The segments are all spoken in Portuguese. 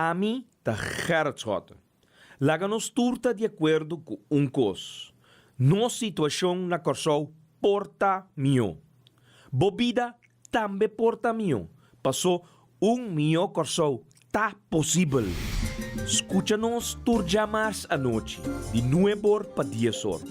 Ami ta Gerrit Schotten. Laga nos turta de acordo com cos. Nossa situação na Corsou porta mio. Bobida também porta mio. Passou mio Corsou tá possível. Escucha-nos turja mais à noite, de 9 para 10 horas.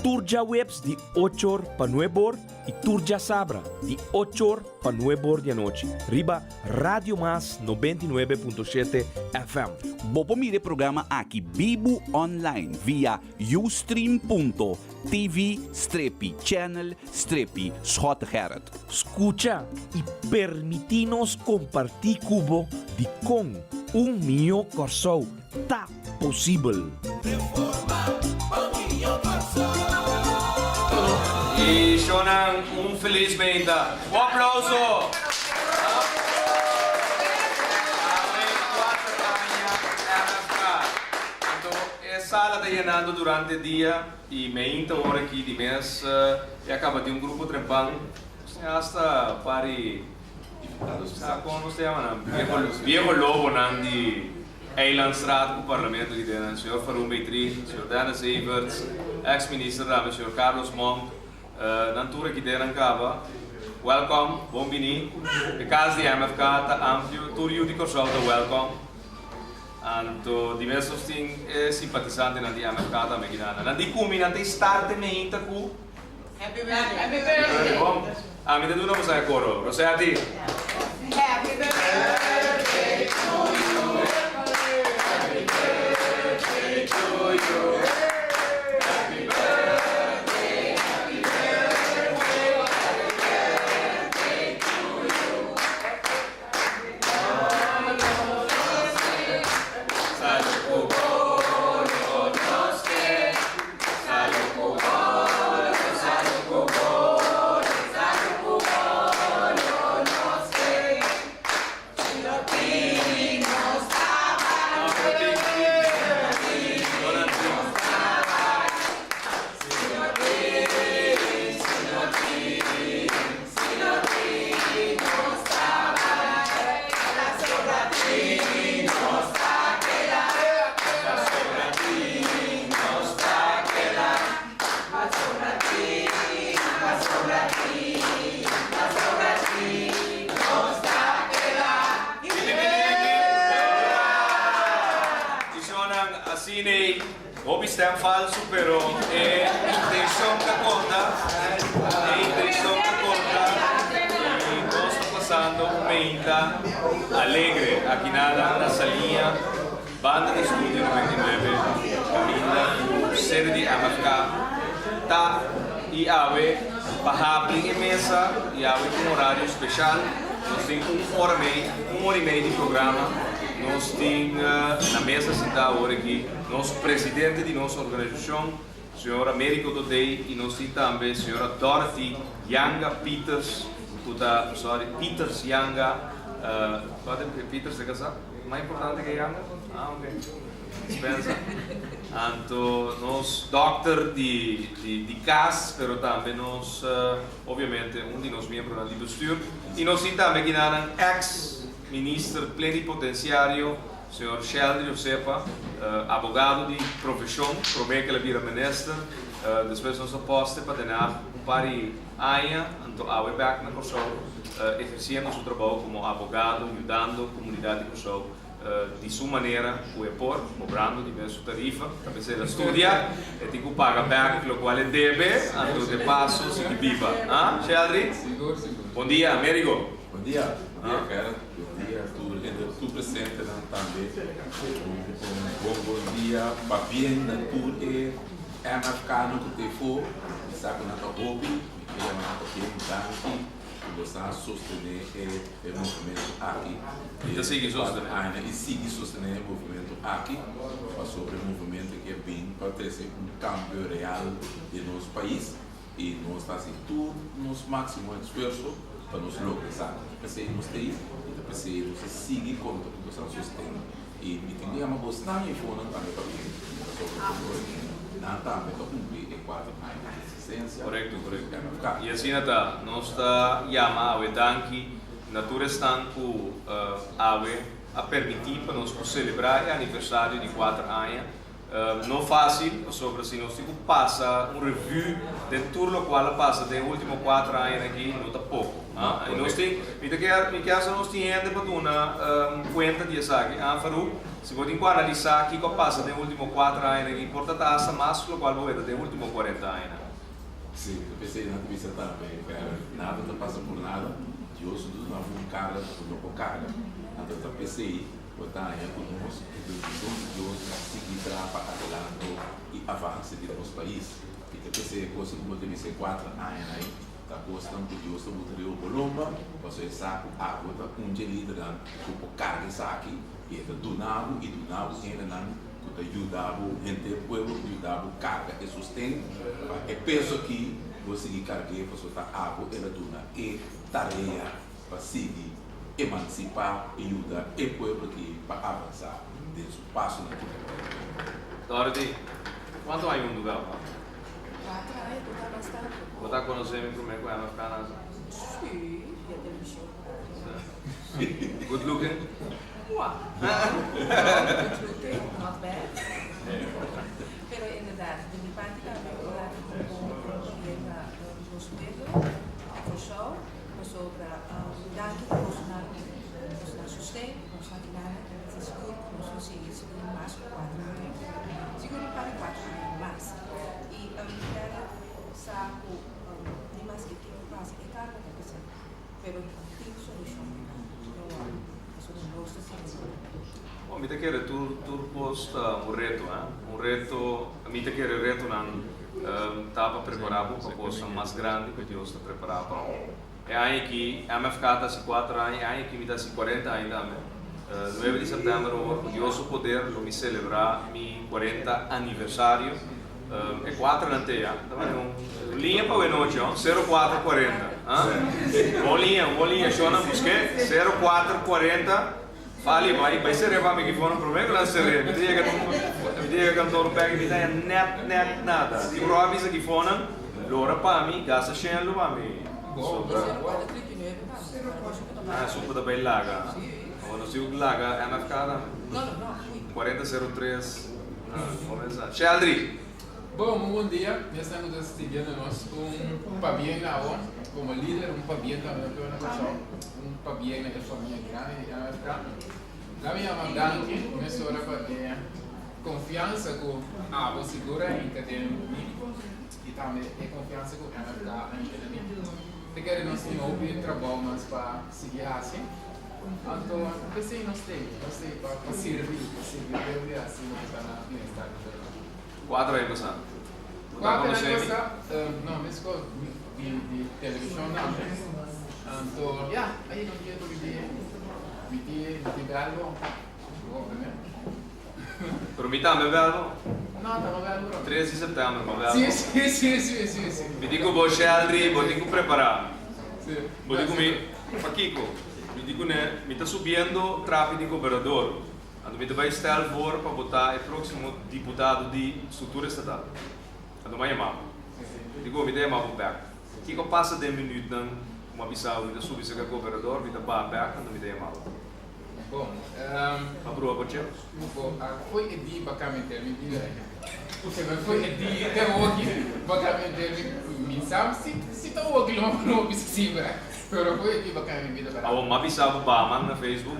Turja webs de 8 horas para 9 horas e turja sabra de 8 horas para 9 horas da noite. Riba Radio Mas 99.7 FM. Bopo mire programa aqui Bibo online via ustream.tv/channel/Schot Gerrit. Escucha e permitinos compartir cubo de com mio Corsou tá possível. E Shonan, feliz bem-vinda. Aplauso! Sala está llenando durante el día y 20 horas aquí de mes y acaba de un grupo trempano hasta pari ¿cómo se llama? Viejo Lobo nandi Eilandstraat op parlement die den señor Farouk Beitri, señor Dana Severts, ex-minister Rame, señor Carlos Monk, nantura que deram cava. Welcome, bombini. De casa de MFK tá amplo, tudo de Corsou welcome. Anto diversos ting simpatisanti nanti MFK ta meginana. Nanti kumi nanti starte meinta ku. Happy birthday. Ah, mi dedo una cosa coro. Rosati. Happy birthday to you. Happy birthday to you. Happy birthday. Happy birthday. Happy birthday to you. Hobby stem falso, pero intenção que conta, e nós estamos passando um meinta alegre, aqui nada, na salinha, banda de estúdio 99, caminha, sede de MFK, tá, e ave, para abrir a mesa, e ave com horário especial, nós temos uma hora e meia de programa. Nós temos na mesa sentada hoje aqui nosso presidente de nossa organização, senhora Américo Dodei, e nós temos também a senhora Dorothy Yanga Peters, Peters Yanga, Peters é casar? Mais importante que Yanga? Ah, ok. Dispensa. Então, nós doctor de CAS, mas também nós, obviamente, de nós membros do bestuur. E nós temos também aqui na ex-ministro plenipotenciário, senhor Sheldon Josepa, advogado de profissão, promete que ele vira ministro, depois nós aposta para ter par de anos, então ao back na Corsou, exercendo seu trabalho como advogado, ajudando a comunidade de Corsou de sua maneira, cobrando diversas tarifas, para você estudar, e tem que pagar back o qual ele deve, então de passo se viva. Ah, Sheldon? Bom dia, Américo. Bom dia, cara. Bom dia, tu presente também. Bom dia, para bem na tour e MFK no que te for, sabe na tua hobby, e a na tua aqui, você sostener o movimento aqui. E sigue sostener. E sigue sostener o movimento aqui, sobre o movimento que é bem para ter câmbio real de nosso país e nós estamos fazendo tudo nosso máximo esforço para nos localizar. Pensei nos ter e pensei nos seguir com a produção sustento. E me entendi uma boa e foi não também para mim sobre não também para cumprir 4 anos de existência. Correto. E assim nós está chamando a tanque natura estão com ave a permitir para nós celebrar o aniversário de 4 anos. Não fácil, sobre assim, nós temos que passar review de tudo o qual passa de últimos 4 anos aqui, não está pouco. E nós temos, nós temos para uma conta de isso aqui. Se você analisar aqui, que passa de últimos 4 anos aqui, importa taxa mais do qual vai de últimos 40 anos. Sim, eu pensei na entrevista também, cara. Nada está passando por nada. De hoje, tudo não é carga, tudo não é carga. Nada está PCI, botar aí conosco, e de hoje, seguir para adelante e avançar de nosso país. E que PCI, coisa como deve ser 4 anos aí, está gostando de hoje, está botando o Colomba, você sabe, água, está com um gelito, com carga isso aqui, e está do nabo, ainda não. Que ajudava o gente do povo, ajudava o carga e sustento. É peso aqui, você que carregue para soltar água, ela duna e tarefa para seguir, emancipar e ajudar o povo aqui para avançar desse passo na vida. Dorothy, quanto há um lugar? 4 anos, tu tá bastante. Vou estar conhecendo primeiro com ela ficar na Sim, já teve show. Good looking? Wow. Good looking, not bad. Pero en verdad, de mi parte también hablar con bien los pueblos, con show, sobre danke Bolsonaro, Bolsonaro sustento, Bolsonaro que nada, se seguro, não sei se seguro mais 4 anos, seguro para 4 anos mais. E a mulher sabe demais que eu faço, é caro para você, pero tem solução. Bom, me quer tu posta um reto, me quer reto não estava preparado para posta mais grande que Deus está preparado para. É aí que a MFK está se 4 anos, é aí que me dá se 40 ainda, 9 de setembro, Deus o poder, eu me celebrar meu 40 aniversário, é 4 na teia, linha para o noite, 0440, bolinha, só não busquei, 0440. Fali, vai ser para mim que for um problema, não ser. Me diga que cantor pega me dá net nada. Se o avisa que for não, lora para mim, gasta cheio para mim. Super da bem laga. Ou se o laga é na ficada. Não. 4003. Começar. Sheldry. Bom dia. Estamos assistindo nós um pabiano lá, como líder, um pabiano também na pessoa, um pabiano da família grande, a ficar. La minha mandante, nessa hora para ter confiança com a água segura em que tem e também ter confiança com ela ficar em mim. Porque nós temos um trabalho mais para seguir assim. Então, pensei nós temos para servir assim no que está na universidade. 4 anos passado. 4 anos passado, não, mas de televisão não. Então, aí não tinha dúvida. Mi bello? Per me também bello? No, estava bello. 13 de setembro, ma bello? Sì. Mi dico voi Sheldry, mi dico preparare. Sì. Mi dico Kiko, mi dico mi sta subendo tráfico de governador. Quando mi vai stel voor para votar o próximo deputado de estrutura estatal. Quando me chamava. Digo, mi dei chiamavo back. Kiko passa 10 minutos não uma bisau, mi da subisse che governador, mi da back quando mi dei chiamava. Bom, Aprova per te? foi di bacamente mi direi. Porque foi di até hoje bacamente mi sam si to hoje não possível. Pero foi di bacamente mi vida. Ah, ma bisau ba man na Facebook.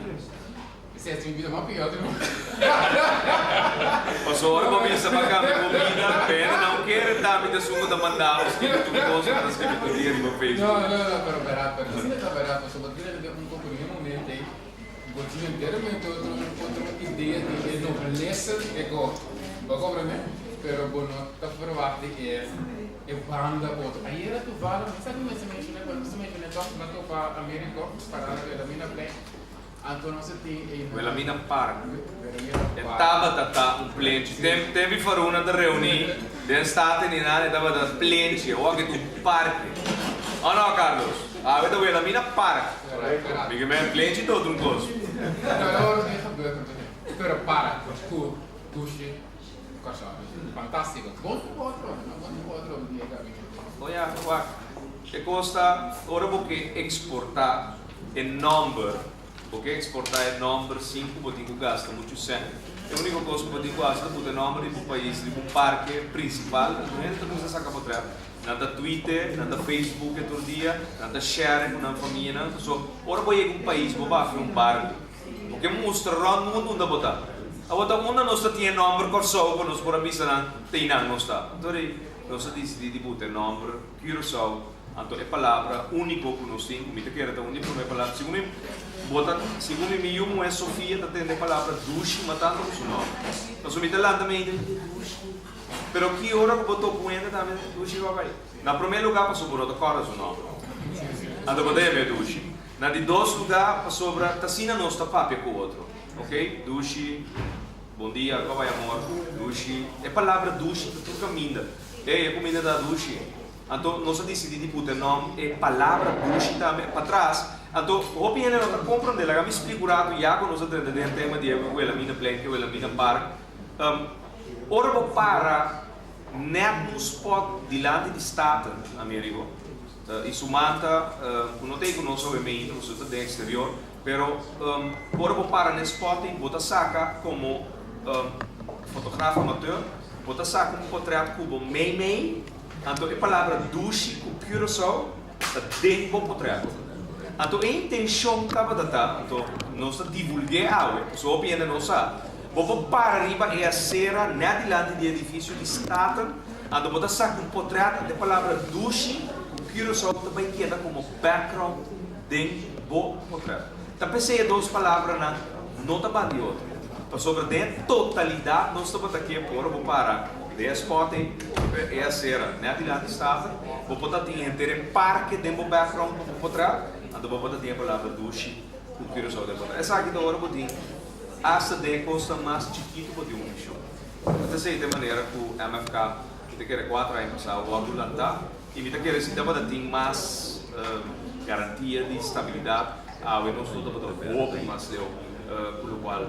Se mi vida ma pior. Passou hora para pensar bacamente comida, pena não quer dar me da suma da mandar os que tu gosta das que tu dia no Facebook. No, pero barato, se ne sta barato, soprattutto un po' per un momento aí. Continua inteiramente outra ideia de nobleza que go compreender, pero bueno, está provado que é banda outro. Aí era tu vale, sabe como se menciona quando se menciona na tua para América, para a mina play. Então não se tem Quella mina park. E tava un plenci. Tempi fare una da reuni, den state in nane dava da plenci, o anche tu park. Oh no Carlos, avete quella mina park. Mica me plenci todo un coso. Allora è gebeurd. Però para, kusje, cosa. Fantastico. Buon quadro di Olha, che costa ora porque exportar em number Porque exportar é número 5, porque gasta muito sangue. É a única coisa que você gasta é o nome do país, do parque principal, não é? Então você saca para trás. Nada Twitter, nada Facebook todo dia, nada share com a família. Então, ora vou ir a um país, vou para um parque. Porque mostra o mundo onde botar. A outra mundo não está tinha nome Corsou, quando nós por avisar tem não está. Então, nós decidimos de botar nome Curaçao. Então, é palavra único que nós temos. Me quero dar único é palavra. Segundo mim, eu é Sofia, está tendo a palavra duche, matando o seu nome. Nós me lá também pero que hora que botou coenda também duche vai. Na primeiro lugar passou por outro cara o nome. Então, pode ver duche. Na de dois lugar passou para Tassina não está papel com o outro. Ok? Duche, bom dia, como vai amor? Duche. É palavra duche, tu caminha. É comida da duche. Então, nós decidimos botar nome e palavra duche também para trás. Então, o que não está compreendendo, eu me explico rápido, já que nós estamos dentro do tema de a minha planta, a minha parque. Ora, vou para net no spot diante de Staten, América. Isso mata, não tem que nós obviamente, nós estamos dentro do exterior, pero ora vou para nesse spot e vou sacar como fotógrafo amador, vou sacar um portrait como Mei. Então, a palavra duche com Curaçao está dentro do portrait. Então, a intenção estava da então, nós divulgar algo, só que ainda não sabe. Vou para arriba e a cera, na diante do edifício de Staten, então, vou sacar um portrait da palavra duche com Curaçao também queda como background dentro do portrait. Então, pensei em duas palavras, não está bem de outra. Então, sobre a totalidade, nós estamos aqui agora, vou parar. De spot é a cera, né? De lá de Staten, vou botar inteiro parque dentro do background por trás, então vou botar a palavra duche, o que eu só devo botar. Essa aqui da hora botar, essa de custa mais chiquito botar um show. Então sei de maneira que o MFK que quer 4 anos passar o outro lançar e me quer se dava ter mais garantia de estabilidade, eu não estou dando pouco mais leu, pelo qual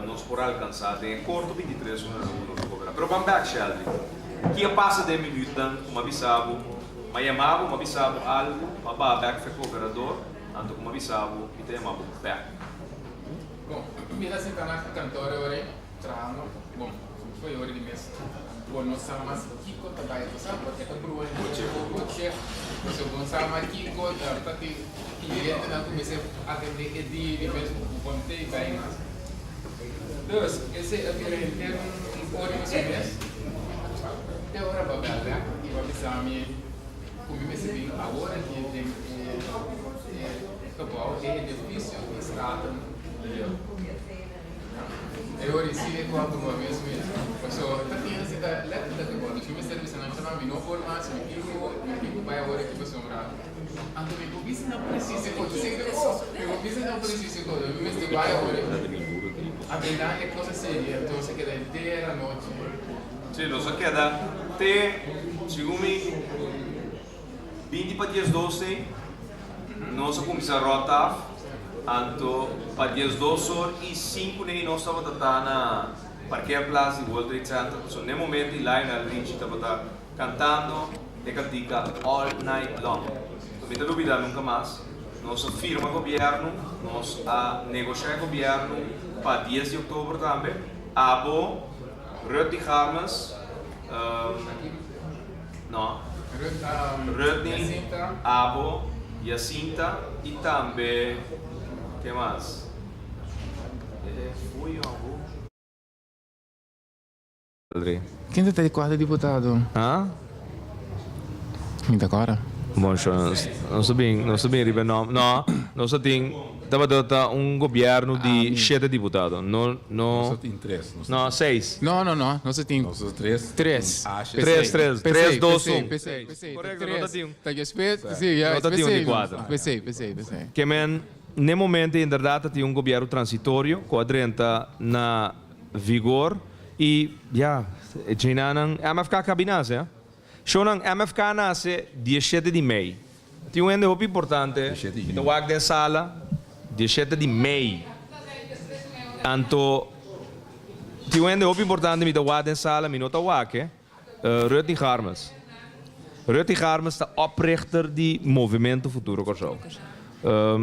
nós por alcançar em curto 23 pero vamos back Sheldon que passa de minuto como avisava mas chamava como avisava algo para back foi cooperador então como avisava e tem chamava back bom mira se na cantora hoje tramo bom foi hora de mês bom nós estamos Kiko também sabe porque é pro hoje você bom sabe Kiko tá que cliente não comecei a atender de mesmo contei bem mas dus, esse é um código SMS. É hora para ver, e vai pensar como me recebi agora que tem total é difícil estar é hora sim quando uma vez mesmo. Pessoal, tá tendo esse da leve da quando o filme serviço não chama me não formato, me fico vai agora que você morar. Ando me cobiça não precisa acontecer eu cobiça não precisa quando me mesmo vai agora. A verdade é coisa séria, então você queda inteira noite. Sim, nós queda até, segundo mim, 20 para dias 12, nós começamos a rotar, então, para dias 12 horas e 5 nem nós estávamos na Parque Plaza e World Trade Center, so, no momento, lá na Lynch, estávamos cantando e cantica all night long. Então, não dúvida nunca mais. Nós firma governo, nós negociamos governo para 10 de outubro também. Abo, Rutty Harmas, não, Rutty, Abo, Jacinta e também, que mais? Foi Abo. Quem está de quarto deputado? Hã? Quem agora? Bom, não sabia riba nome. Não, nós temos governo de 7 deputados. Nós Não, temos 3. não, 6. Não, você tem Nós temos 3. 3. 3, 2, 1. Pensei. Correto, não tem um. Tá aqui respeito? Sim, já. Não tem um de 4. Pensei. Que, no momento, em verdade, tem governo transitório, com a 30 na vigor, e, já, a MFK cabinase, já? Shonan MFK nasce 17 de maio. Tem um ende importante. 17 de então wag den sala 17 de maio. Anto tem um ende importante mi wag den sala mi nota wag Rutty Harmas. Rutty Harmas está oprichter di Movimento Futuro Corsao.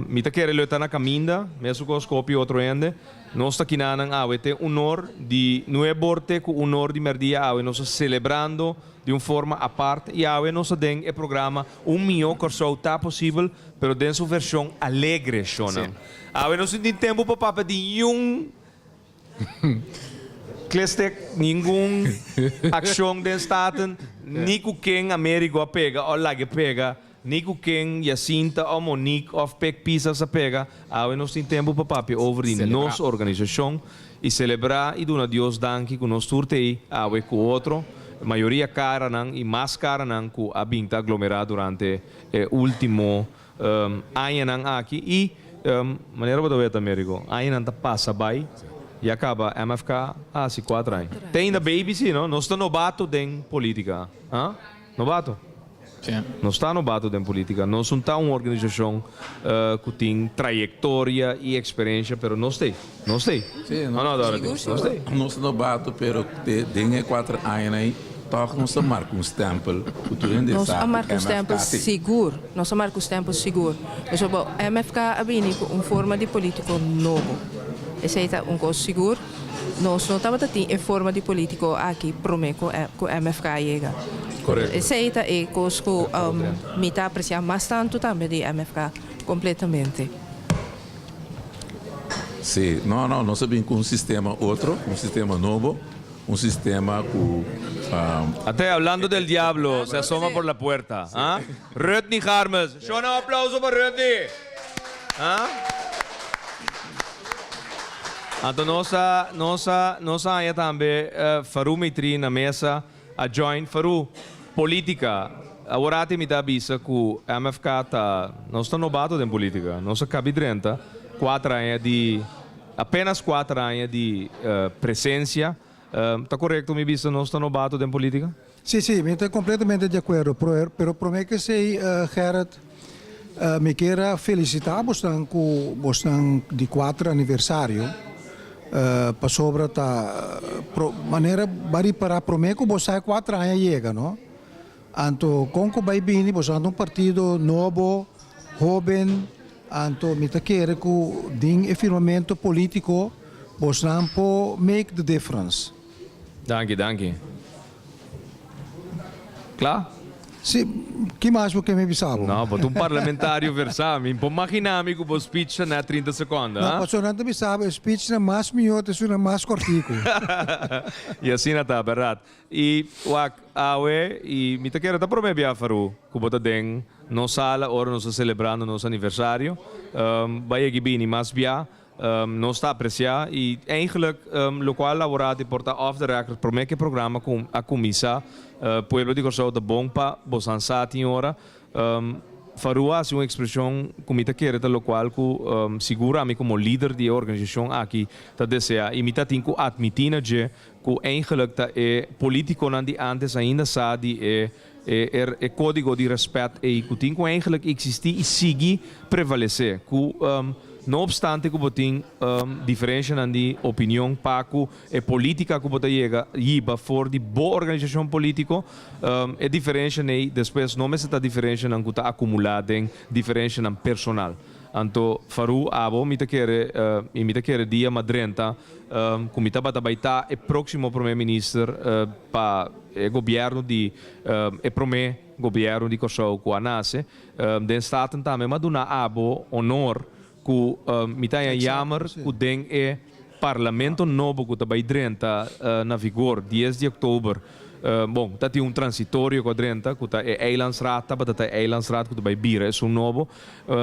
Mita quer lutar na caminda, mesmo com os copy outro ende. Nós aqui na awe tem honor de não é borte com honor de merdia awe nós celebrando de uma forma à parte e awe nós tem o programa milhão corso tá possível, pero tem sua versão alegre shona. Awe nós tem tempo para papa de Klestek, nenhum ação den staten, nem com quem América a pega, ou lá que pega, nem com quem Jacinta ou Monique ou Pek Pisa se pega, aí nós temos tempo para papi over de nossa organização e celebrar e dar Deus danke com nós turtei, aí com outro, a maioria cara não e mais cara não com a binta aglomerada durante o último ano não aqui e maneira para ver América, aí não passa bem. E acaba MFK há 4 anos. Tem ainda baby, sim, não? Nós estamos novato em política. Hã? Novato? Sim. Nós estamos novato em política. Nós não estamos uma organização que tem trajetória e experiência, mas nós temos. Nós temos. Sim, Não, Dorothy. Nós temos. Não se bato, pero tem 4 anos aí, toch não se marca stempel. Nós marca stempel seguro. Nós marca stempel seguro. Nós vamos MFK abini com forma de político novo. Esse é um coisa seguro. Nós não estamos em forma de político aqui prometo com MFK chega. Correto. Esse é coisa que me está apreciando bastante também de MFK completamente. Sim, não, nós sabemos com um sistema outro, um sistema novo, um sistema com Até hablando del diablo, se asoma por la puerta. ¿Ah? Rodney Harmes. Shona, un aplauso para Rodney. ¿Ah? Então, nós aí também Faru Mitri na mesa a join Faru política. Agora tem me dá bisa que o MFK tá nós estamos novato em política. Nós acabamos de 4 anos de apenas 4 anos de presença. Está correto me bisa nós estamos novato em política? Sim, estou completamente de acordo. Pero prometo que sei, Gerard, me quero felicitar você de 4 aniversário. Para sobre ta maneira bari para prometo você 4 anos chega, não? Anto conco vai bem, você um partido novo, jovem, anto me quer que ding e firmamento político, você não pode make the difference. Danke. Claro? Sim, que mais você me avisava? Não, para um parlamentário versar, me imaginar que o speech na 30 segundos. Não, para não me sabe, o speech é mais minuto, é mais cortico. E assim está, verdade. E o awe e me quero tá prometer a faru, que bota den no sala ora nós celebrando nosso aniversário. Vai aqui bem mais bia. Não está a apreciar e eigenlijk lokaal laboratie porta off the record prometo que programa com a comissa pueblo de Corsão da Bompa bosansati ora farua assim uma expressão comita que era local que segura a mim como líder de organização aqui tá deseja e mita tinha admitir que eigenlijk tá é político não de antes ainda sabe é código de respeito e que tinha eigenlijk existir e seguir prevalecer que não obstante que botin diferença na opinião paco e política que bota chega for de boa organização política é diferença nem depois não me está diferença não que está acumulada em diferença na personal. Então faru abo mita quer dia madrenta comita bata baita e próximo primeiro-ministro para o governo de governo de Kosovo que anase den staten também maduna abo honor que me está jammer que tem parlamento novo que está by drenta na vigor 10 de outubro. Bom, tá tem transitório com drenta que tá eilandsraad, tá tá eilandsraad que tá by bira é novo.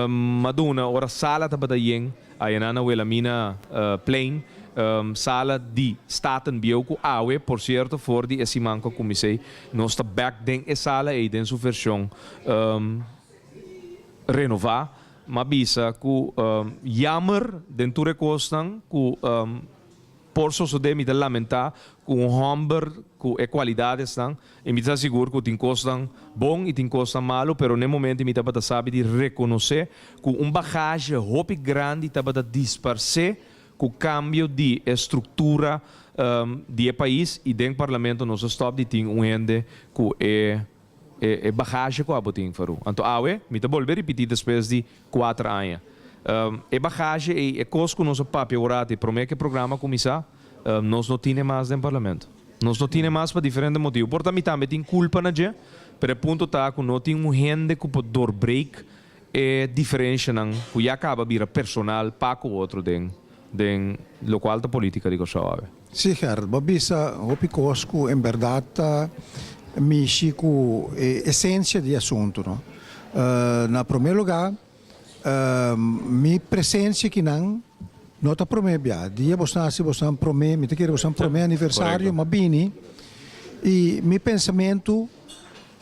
Maduna ora sala tá bata yen ayana na wela mina plain sala de staten bioko awe por certo for di esimanco comissei nós tá back den sala e den sua versão renovar. Ma bisa ku jammer den ture costan ku por so de mi lamenta ku hamber ku e qualidade stan e mi seguro ku tin costan bom e tin costan malo pero ne momento mi tabata sabe de reconhecer ku bagagem hopi grande tabata disperse ku cambio de estrutura de país e den parlamento nos stop de tin ende ku bagagem que eu tenho faru. Então, me volver repetir depois de 4 anos. Bagagem é coisa que nosso papel orate, promete que o programa começar, nós não temos mais no parlamento. Nós não temos mais para diferentes motivos. Portanto, também tem culpa na gente, pero o ponto está que não tem gente que pode doorbreak a diferença, que já acaba de personal para o outro den local da política de Kosovo. Sim, Gerard, babisa, opicosco, em verdade, mexe com a essência do assunto. No? Na primeiro lugar, minha presença aqui não está promessa. Dia você promessa, me quer você promessa aniversário, mas bem, e meu pensamento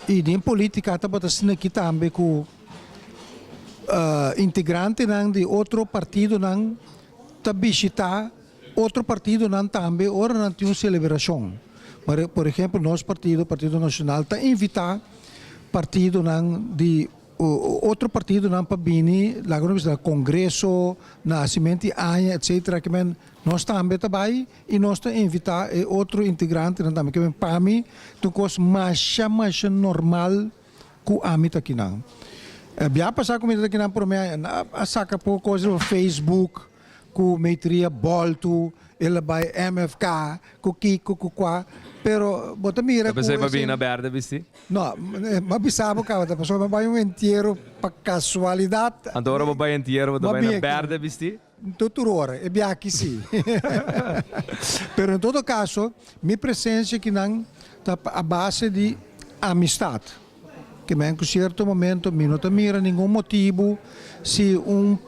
e em política está batendo aqui também com integrante de outro partido não está visitar outro partido não também ora não tem uma celebração. Mas, por exemplo, nosso partido, Partido Nacional, está invitar partido não de outro partido não para vir lá no Congresso, nascimento de ano, etc. Que nós também trabalhamos e nós estamos invitar outro integrante não também que para mim é coisa mais normal que a mim aqui não. Já passar comigo aqui não por mim, a saca por coisa no Facebook, com meitria Bolto, ele vai MFK, com Kiko, com Quá, pero bota mira. Você vai vir na berda, visti? Não, mas bisabo cara, da pessoa vai inteiro para casualidade. Agora vai inteiro, vai na berda, visti? Tudo hora, é bem aqui sim. Pero em todo caso, minha presença aqui não está a base de amistade. Que em certo momento não mira nenhum motivo se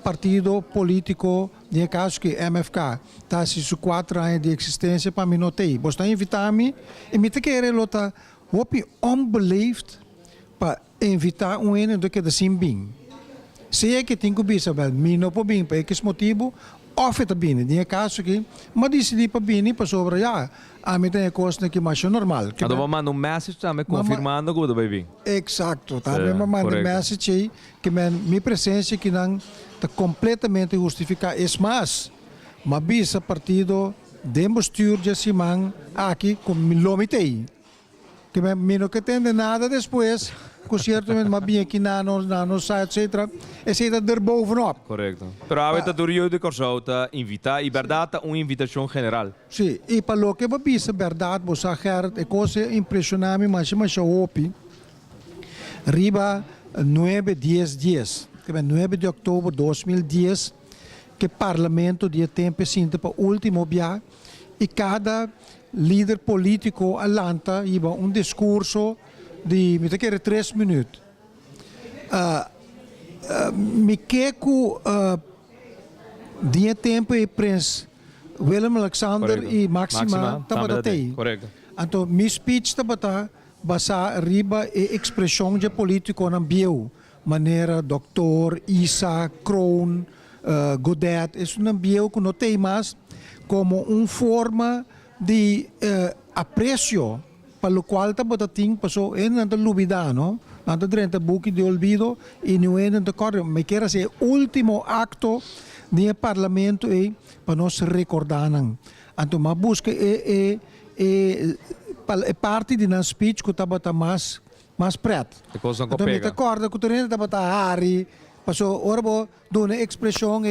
partido político, no caso que MFK, está se 4 anos de existência para mim não tem. Você invitar-me e me querer lutar, hope unbelieved para invitar ano do que da Simbim. Se é que tem que saber, me não pode vir para esse motivo, oferta bem, no caso que, mas decidi para vir para sobre já. A mim tem coisa que mais normal. Então vou mandar message também confirmando que vai vir. Exato, também vou mandar message que minha presença que não está completamente justificada. É mais, mas bisa partido demonstrou de Simão aqui com milômetro. Que não tem nada depois, com certamente mas bem aqui no site, etc. E se está bovenop. Correto. Pero a vereadora de Kosovo está invitar, e verdade, uma invitação general. Sim, e para o que eu bisa verdade, você Gerard, é coisa impressionante, mas opi. Riba 9-10 dias, que é 9 de outubro de 2010, que o parlamento de tempo sinta para o último dia, e cada líder político alanta iba discurso de 3 minutos. Me queco dia tempo e Prince Willem Alexander Correcto. e Maxima tabatei. Correto. Então, meu speech tabata basa riba e expressão de político na bio, maneira Dr. Isa Kroon, Godet, isso não bio que não tem mais como uma forma de aprecio para o qual está ting passou em nada lubida, não? Nada drenta buque de olvido e não é nada corre. Me quer ser último acto do parlamento para nós recordar não. Então, uma busca é parte de nosso speech que está mais preto. Então, me acorda que o terreno está Harry, passou ora bo do uma expressão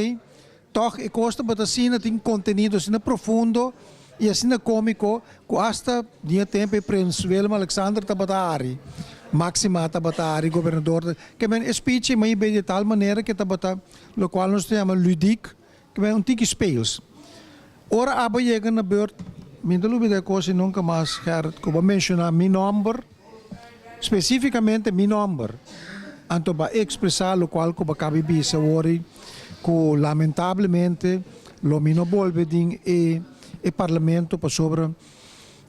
toch é costa para assim tem conteúdo assim profundo e assim cômico que hasta dia tempo e Prince Willem Alexander tabatari Maxima tabatari governador que é speech mas bem de tal maneira que tabata o qual nós chamamos ludique que é tique spels ora aba chega na beurt me não lubida coisa nunca mais Gerard que vou mencionar meu número especificamente meu número anto para expressar o qual que cabe bisa ori que lamentavelmente lo mino volve e parlamento para sobre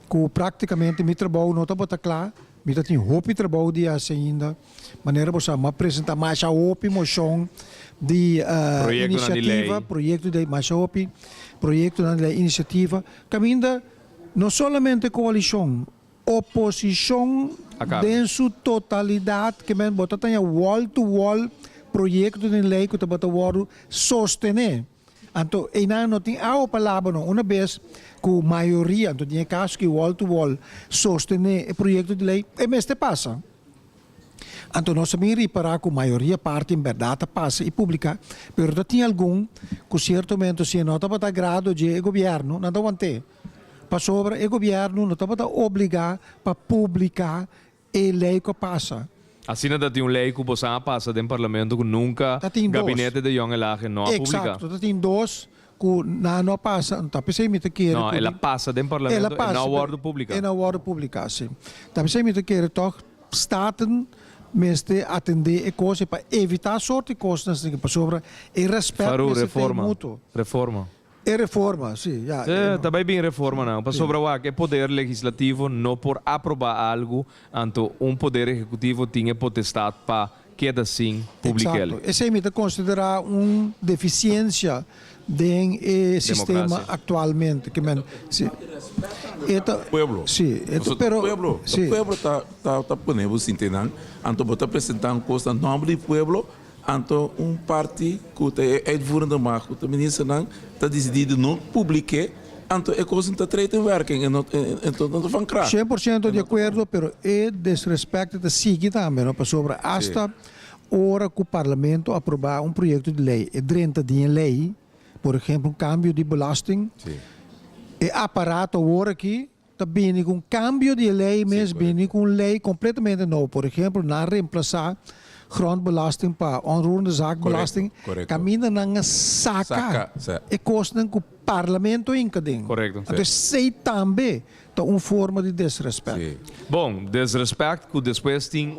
que praticamente mi trabalho não está claro, mi tem hope trabalho de ainda, maneira você me apresentar mais a hope moção de iniciativa, projeto de mais hope, projeto de iniciativa, caminda não somente coalição, oposição em sua totalidade, que men bota tem wall to wall projeto de lei que está botando sostener. Então, não tem a palavra uma vez que a maioria, então tinha caso que wall to wall sostener o projeto de lei, e mês te passa. Então nós também reparar que a maioria parte em verdade passa e pública, mas tem algum que certamente se não está grado de governo, não está ter. Para sobre o governo não está obrigar para publicar a lei que passa. Assim não tem lei que você passa dentro do parlamento que nunca tem gabinete de jonge lagen não publica. Exato, tem dois que não passa, não está pensando que não, ela passa dentro do parlamento e não guarda publica. E não guarda publicar, sim. Está pensando que toch staten mestre atender a coisa para evitar sorte de coisas que sobre e respeito Faru, reforma. E reforma, sim. Ja, Sim, também bem reforma não. Para sobre o que é poder legislativo não por aprovar algo, então poder executivo tinha potestade para que assim publicar. Exato. Esse é considerar uma deficiência do sistema atualmente. Que men, sim. Pueblo. Sim. O pueblo está ponendo assim, entendeu? Então, está apresentando coisa nome do pueblo. Então, parte que é de mais, que o ministro está decidido não publicar, então é coisa que está tratando working, então não van crack. 100% de acordo, mas é desrespeito de seguir também, não? Sobre hasta hora que o parlamento aprovar um projeto de lei, e dentro de lei, por exemplo, um cambio de belasting, e aparato agora aqui, também com um cambio de lei, mesmo bem com lei completamente novo, por exemplo, não reemplaçar grondbelasting para onroerende zaakbelasting, caminha na saca e custa que o parlamento encadena. Correto. Então, sei também uma forma de desrespeito. Bom, desrespeito que depois tem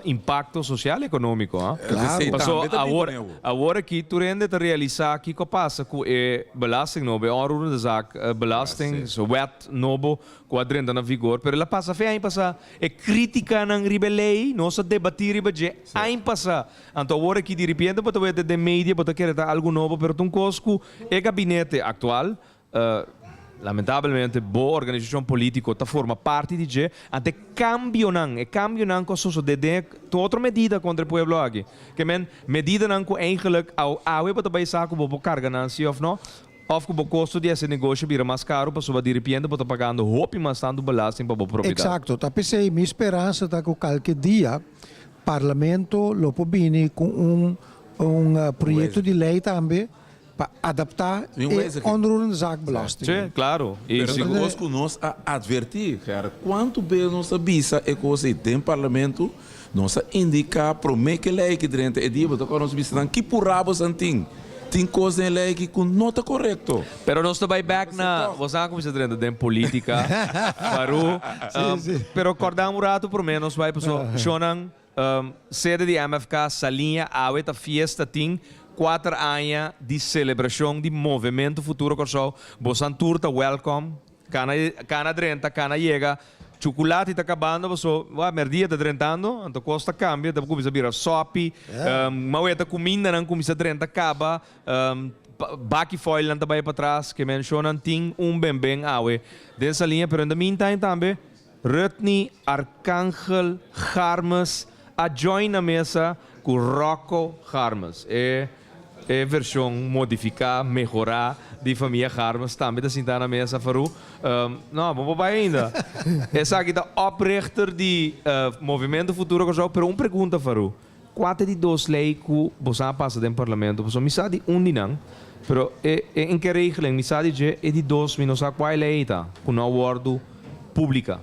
impacto social e econômico. Claro. Agora que tu rende te realizar que passa com a belasting novo, onroerende zaak, belasting, wet novo, quadrenda na vigor, pero ela passa fé passa é crítica na lei, nós debatir ribe aí passa. Então agora que de repente para ver de mídia para querer algo novo, pero um cosco é gabinete atual. Lamentavelmente, boa organização política está forma parte de que até cambio não com outra medida contra o povo aqui. Que medida não que eigenlijk ao para também saco bobo carga não se of não. Of que o custo de esse negócio vira mais caro, para sobre de repente para pagando roupa mas tanto belasting para a propriedade. Exato, tá pensei minha esperança tá que qualquer dia parlamento lo pobini com projeto de lei também para adaptar e onroerende zaakbelasting. Sim, claro. Pero nós que nós advertir, cara, quanto bem nós avisa é coisa tem parlamento, nós indicar promete que lei que dentro é dia para nós visitar que por rabo santing. Tem coisa em lei que não está correto. Pero nós também back na, você não começa dentro da política, paru. Pero acordamos rato por menos vai para Shonan, sede de MFK, salinha, a fiesta tem 4 anos de celebração de movimento futuro corso. Bosan turta welcome, cana drenta, cana chega. Chocolate está acabando, so, merdia está drentando, então custa cambia, depois começa a virar sopi, maueta comida não começa a drenta acaba, baki foil não também para trás, que mencionam tem bem awe dessa linha, pero in the meantime também, Rutney, Arcángel, Harmes, a join na mesa com Rocco Harmes, é versão modificar, melhorar de família Harmes também está sentada na mesa faru. Não, vamos para ainda. Essa aqui está oprichter de movimento futuro que pero uma pergunta faru. Quatro de 2 leis que você passa dentro do parlamento, você me sabe de não, pero em que regra me sabe de de 2, me não sabe qual lei está, com não acordo pública.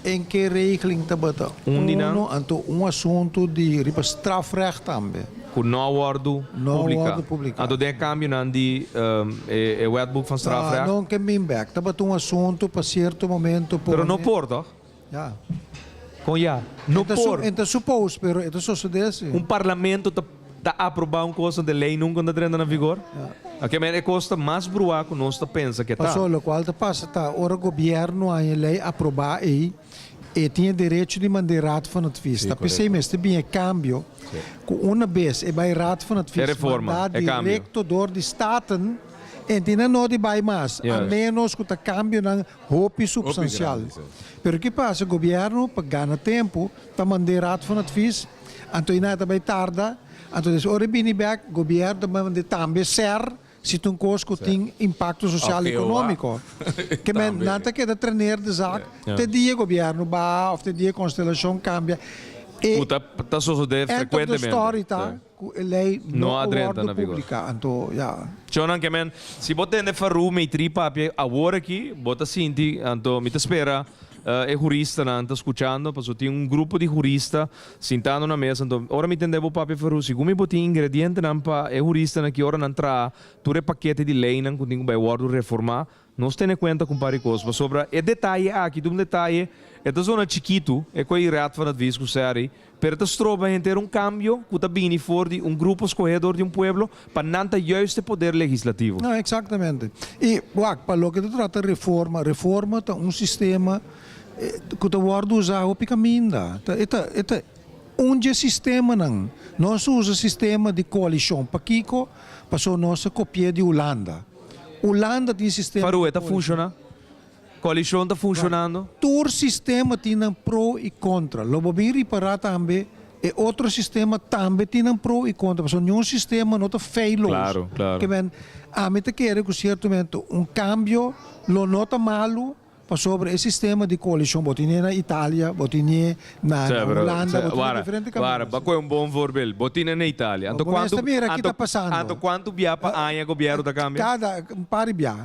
Em que regeling está bata? Um assunto de strafrecht também. Com não acordo pública. Então, tem cambio não de o wetboek van strafrecht? Não, que me back. Está bata assunto para certo momento. Pero não por, toch? Ja. Com ja. Não por. Então, supôs, pero isso só se desse. Parlamento está aprovar coisa de lei nunca está entrando na vigor? Ok, mas é coisa mais brua que nós pensa que está. Passou, o qual passa, tá? Ora, o governo a lei aprovar aí e tinha direito de mandar raad van advies. Dat pensei mesmo, bem cambio. Com uma vez, e vai raad van advies reforma, direto door de staten e tinha não de vai mais, a menos que o cambio não roupa substancial. Pero que passa, o governo para ganhar tempo para mandar raad van advies, então ainda também tarda, então ora bem back, o governo manda também ser se um coisa tem impacto social e econômico. Que men não tem que treinar de zaak, te dia governo ba of te dia constelação cambia. Puta, tá só de En tot de frequentemente. story ta, lei No no adrenta na award vigor. pública, anto, ja. Chonan que men, se bote de faru me tri papi agora aqui, bota sinti, anto me te espera. É jurista, não está escutando, porque tem um grupo de juristas sentado na mesa. Então, ora me entendeu, papi Faru, se como botar ingrediente não para é jurista na que ora não entra, tudo é paquete de lei não que tem que vai reformar, não se tem em conta com pari coisa. Mas sobre é detalhe aqui, um detalhe, é da zona chiquito, é com o rato van het visco série, pero te stroba em ter cambio, que está bem for de grupo escorredor de pueblo, para não ter juist poder legislativo. Não, exatamente. E, para lo que tu trata reforma é sistema que tu pode usar o picaminda. É sistema não. Nós usa sistema de coalição para Kiko, passou nossa copia de Holanda. Holanda tem sistema. Faru, está funcionando? Coalição está funcionando? Todo sistema tem pro e contra. Logo bem reparar também. E outro sistema também tem pro e contra. Porque nenhum sistema não está feio. Claro, claro. Que ben, a mim te quer que certamente cambio lo nota malo para sobre esse sistema de coalição. Botinha na Itália, botinha na Holanda, botinha diferente caminhos. Para é bom voorbeeld. Botinha na Itália. Anto quanto aqui está passando. Anto quanto via para a governo da Câmara? Cada pari via.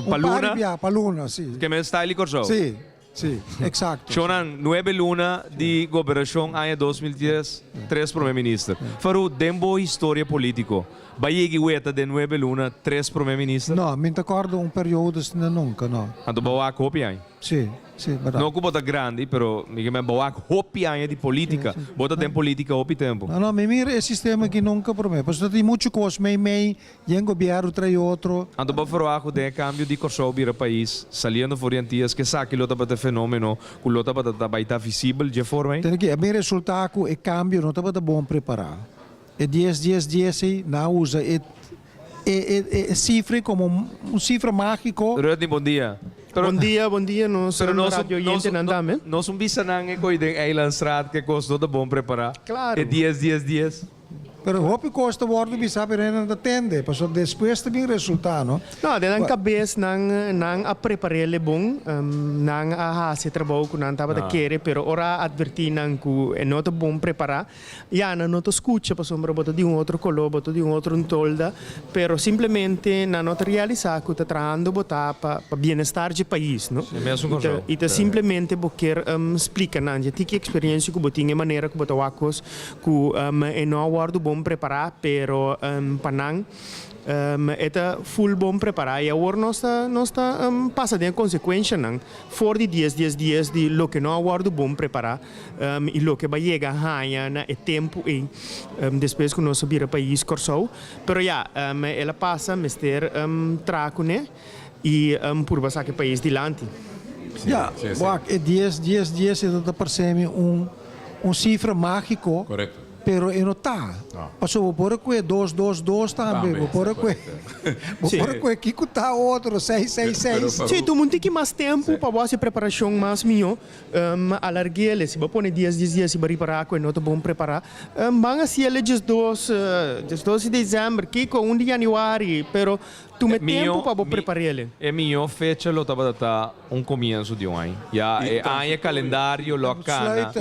Paluna? Paluna, sim. Que me está ali corso? Sim. Sim, exato. Chonan, 9 luna de governação ano 2010, 3 primeiro-ministro. Faru, dembo história político. Bayegi ueta de 9 luna, 3 primeiro-ministro? Não, me acordo período nunca, não. Anto bawa copia aí? Sim, sim, verdade. Não que bota grande, pero me bawa copia aí de política. Bota tem política hopi tempo. Não, me mira esse sistema que nunca promete. Porque tem muitas coisas, e um governo trai outro. Anto ba faru de cambio de corso bira país, saliendo foriantias que saque lota bata fenomeno, que lota bata baita visível de forma. Tem que, a meu resultado é cambio, não está bom preparar. E 10, não usa cifra como cifra mágico. Rudi, bom dia. Bom dia, nós somos radio oyente nandame. Nós bisa nang ikoy de Eilandstraat que costou de bom preparar. Claro. E 10. Pero hope costa wordo bisa pero não atende, porque depois também resultado, não? Não, de nang cabeça nang a preparar le bom, nang a hase trabalho que nang tava da querer, pero ora advertir nang que é not bom preparar. Ya não te escuta, para sombra boto de outro color, boto de outro tolda, pero simplesmente na not realizar que tá trazendo botar para bem-estar de país, não? E tá simplesmente porque explica nang já tem que experiência que botinha maneira que botar wacos que é não wordo bom preparar, pero panang eta full bom preparar e agora nós está passa de consequência não for de dias de lo que não agora bom preparar e lo que vai chegar ganha na é tempo e depois que nós subir a país corsou, pero já ela passa mister traco né e por passar que país dilante. Ja, é 10 é percebe cifra mágico. Correto. Pero não está. Passou por aqui 2 também, por aqui. Por aqui que está outro 6. Sim, tu muito que mais tempo para você preparação mais melhor. Alarguele, se você põe dias se preparar com não bom preparar. Vanga se ele just 2 de dezembro, que com 1 de januário, pero tu me tempo para preparar ele. É minha fecha lo tava tá começo de ano. Já é calendário locana.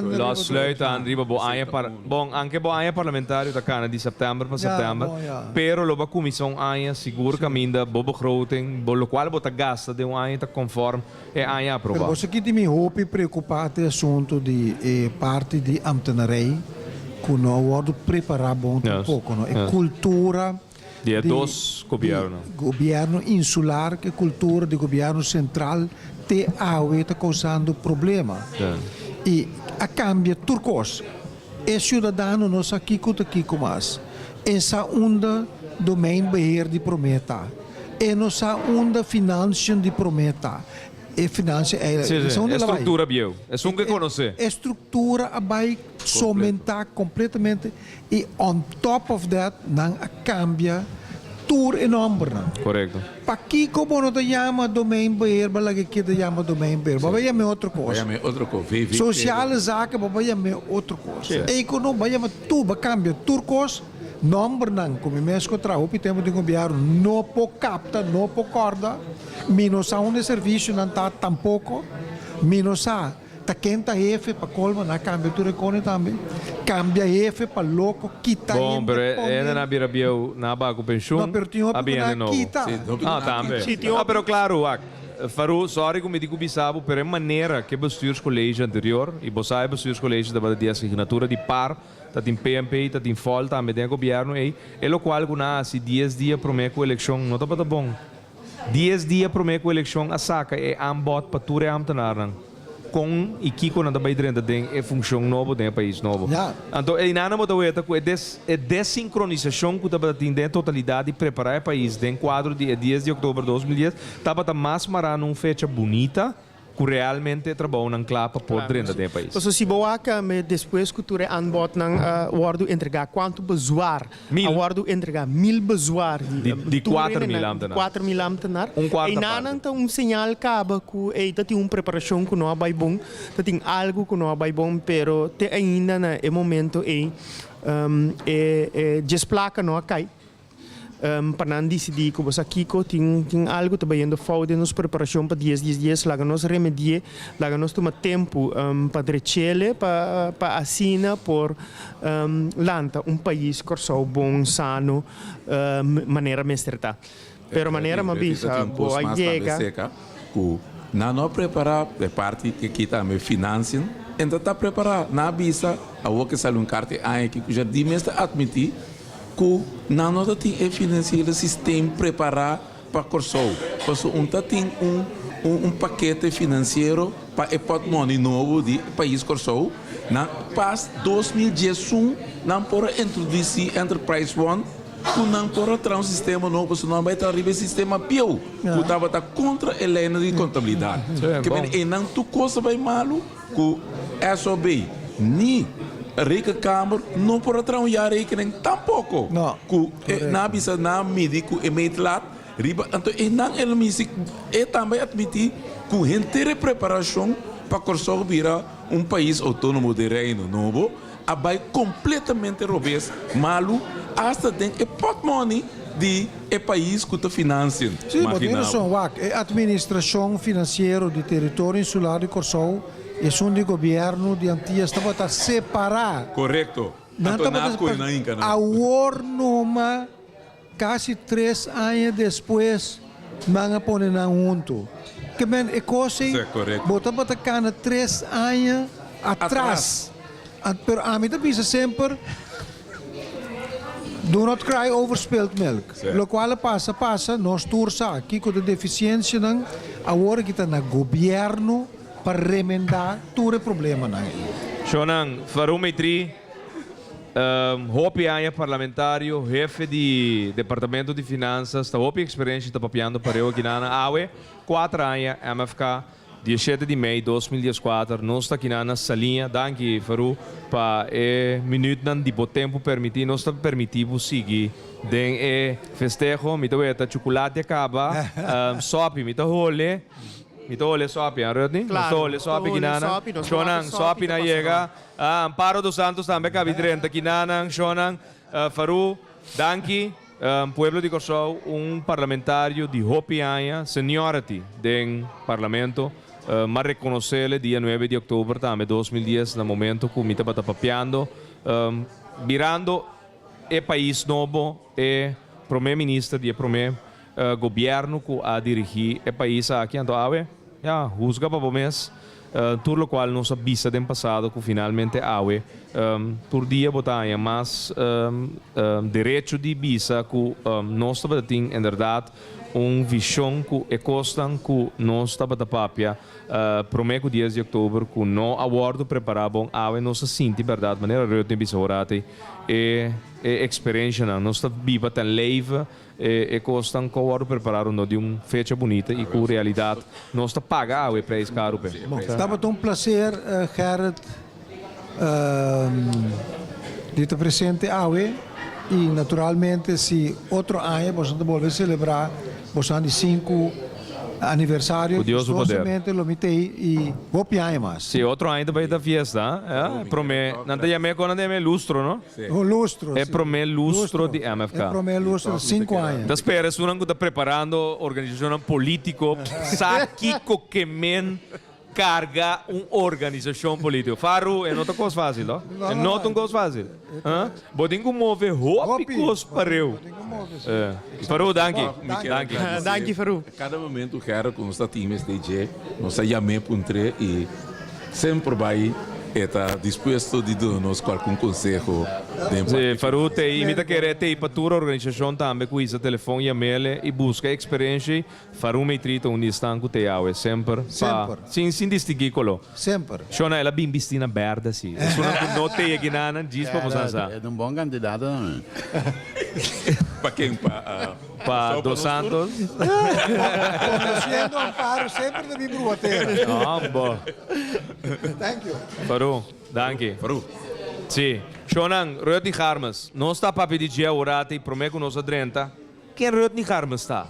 Lo sluita andriba bo aia para bom, anche bo aia parlamentário da cana de setembro para setembro. Pero lo ba comissão aia seguro caminda bo begroting, bo lo qual bota gasta de aia tá conforme é aia aprovado. Você que me hope preocupado assunto de parte de ambtenarei que não pode preparar bom pouco, não? É cultura de dos governo. Governo insular, que cultura de governo central te está causando problema. E a cambio turcos. É cidadão nosso aqui com mais. Essa onda domain beheer de prometa. É nossa onda financiação de prometa. É finança é estrutura bio. É um que conhecer. Estrutura vai somentar completamente e on top of that não cambia tour enorme. Correto. Para aqui como não te chama domain beheer, para que te chama domain beheer, vai chamar outra coisa. Sociale zaken, vai chamar outra coisa. Economia, vai chamar tu, vai cambiar turcos. Nombre não, como mesmo trago, o tempo de governo não pode capta, não pode corda, menos a um serviço não está tampouco, menos a Taquenta jefe para colma na cambio tu recone também. Cambia jefe para louco quita. Bom, pero ainda na birabiau na bago pensão. Não, pero tinha uma Abia de novo. quita. Também. Sim, tinha Pero claro, Faru, sorry que me digo bisabo, pero é maneira que bestuurs colégio anterior, e você é bestuurs colégio da de assinatura de par, tá tem PMP, tá tem FOL, tá tem governo, e lo qual guna se 10 dias para mim com eleição, não tá para bom. 10 dias para mim com eleição a saca é ambot para tudo é amtenaran. Com e Kiko na dabei dentro tem é função novo tem país novo. Ja. Então é nada muito weta com é desincronização que tá tem dentro totalidade preparar o país tem quadro de 10 de outubro de 2010 tava tá mais marar numa fecha bonita que realmente trabalha num clapa por dentro do país. So si boaka me depois cultura aanbod ng wardo entregar quanto bezoar. Mil. A wardo entregar 1000 bezoar. De 4.000 ambtenaar. 4.000 ambtenaar. Quarta E nanang ta sinal kaba ku tati preparação ku no abay bom, tati algo ku no abay bom pero te ainda na momento desplaca no akai. Panan decidi que você aqui tem algo também de falta nos preparação para 10 dias, lá nós remediar, lá nós toma tempo para drechele, para assina por lanta país corso bom, sano, maneira mestreta. Pero maneira mabisa, boa chega. Na não preparar a parte que kita me financiam, então tá preparar na visa a o que sale carte aí que já dimesta admitir que na nota tem financeiro sistema preparar para corso. Porque tem paquete financeiro para o patrimônio novo do país corso. Na pas 2011 não por introduzir Enterprise One, que não por ter sistema novo, porque não vai ter sistema pior, que estava contra a lei de contabilidade. Que não tu coisa vai malo, que SOB nem a Rica Câmara não pode trabalhar rekening tampouco. Não. Na bisa na médico e meitlat riba então e não ele music e também admitir que a inteira preparação para corso virar país autônomo de reino novo abai completamente robês malu hasta tem e patrimônio de país que te financia. Sim, mas a administração financeira do território insular de Corsou é um de governo de Antillas estava a separar. Correto. A Ornoma, quase 3 anos depois, manga põe na junto. Que bem, é coisa, botava a cana 3 anos atrás. Pero a mim também sempre do not cry over spilled milk. Lo qual passa, nós tursa aqui com a deficiência, agora que está no governo, para remendar todo o problema. Shonan, Farumetri, hopi aya parlamentário, jefe de Departamento de Finanças, está hopi experiência está papiando para eu aqui na AUE, 4 anos MFK, 17 de maio de 2014, nós está aqui na salinha, danke Faru, para minuto de tempo permitir, nós está permitivo seguir, den festejo, me toeta chocolate acaba, sopi, me tohole. Mito ole sopi, Rodney? Claro. Ole sopi kinanang. Shonang sopi na yega. Amparo dos Santos também cabidrenta kinanang. Shonang Faru, Danki, Pueblo de Corsou, parlamentário de Hopi Aya, seniority do parlamento. Mas reconhecê-lo dia 9 de outubro também 2010, no momento que o Mita está papiando, virando o país novo e primeiro-ministro de primeiro governo que a dirigir o país aqui então juzga para o mês tudo o qual nós vista no passado que finalmente por dia botar mais direito de visa que nós temos em verdade visão que é costan que nós temos da papia prometo 10 de outubro que não abordo preparado nós sente verdade maneira eu tenho visto experiência nós viva tão leve e costam que agora preparar de fecha bonita e com realidade nós está pagar o preço caro. Bom, estava um prazer, Gerrit, de estar presente AUE e naturalmente se outro ano nós vamos celebrar os 5 aniversário, justamente lo mitei e copiai mais. Se outro ano vai da festa, promete, não tem me quando tem lustro, não? O lustro. É promete lustro de MFK. É promete lustro 5 anos. Das peras, que está preparando organização político, saquico que men carga uma organização política. Faru, é não é coisa fácil, não? É não é coisa fácil. Bodem que mover hópicos para eu. Faru, danke. Danke. Danke, Faru. A cada momento, quero que nós temos DJ, nós chamamos para entre e sempre vai estar disposto de dar-nos qualquer conselho. Sim, Faru, te imita querer te para tua organização também com isso, telefone, e-mail e busca experiência. Faru me trita um instante te ao é sempre. Sem distinguir colo. Sempre. Shona ela bem vestina berda sim. Se não notei aqui nada, diz para você. É um bom candidato também. Para quem? Para Dos Santos. Conhecendo Amparo sempre de mim bruateira. Ah, bom. Thank you. Faru, danke. Faru. Sim. Shonan, Rötni Harmas, não está para pedir dia orate e prometo que nós adrenta. Quem Rötni Harmas está?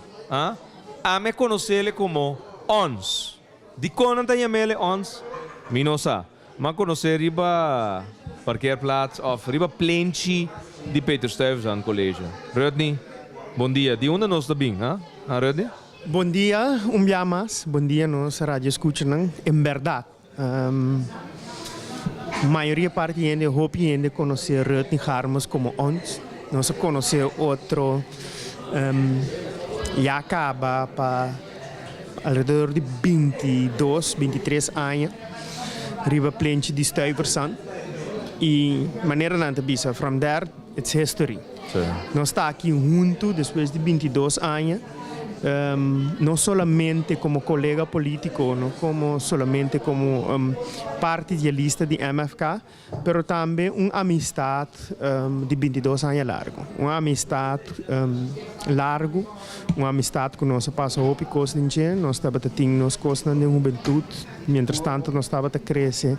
A me conhecer como Ons. De quando tem ele Ons? Mi não sabe. Mas conhecer riba parkeerplaats of riba plentje de Peter Stuyvesant College. Rötni, bom dia. De onde nós está bem, Rötni? Bom dia, dia mais. Bom dia, nós rádio escutam. Em verdade, maioria parte de hope de conhecer Rötni Harmas como ons. Nós conhecer outro já acaba para alrededor de 22, 23 anos. Riba plentje de Stuyvesant. E maneira não bisa, from there, it's history. Nós está aqui junto depois de 22 anos. Não somente como colega político, não como somente como parte da lista de MFK, mas também uma amistade de 22 anos largo. Uma amistade largo, uma amistade que nós passamos por coisas de gente, nós estávamos tendo nos coisas na juventude, mientras tanto nós estávamos a crescer,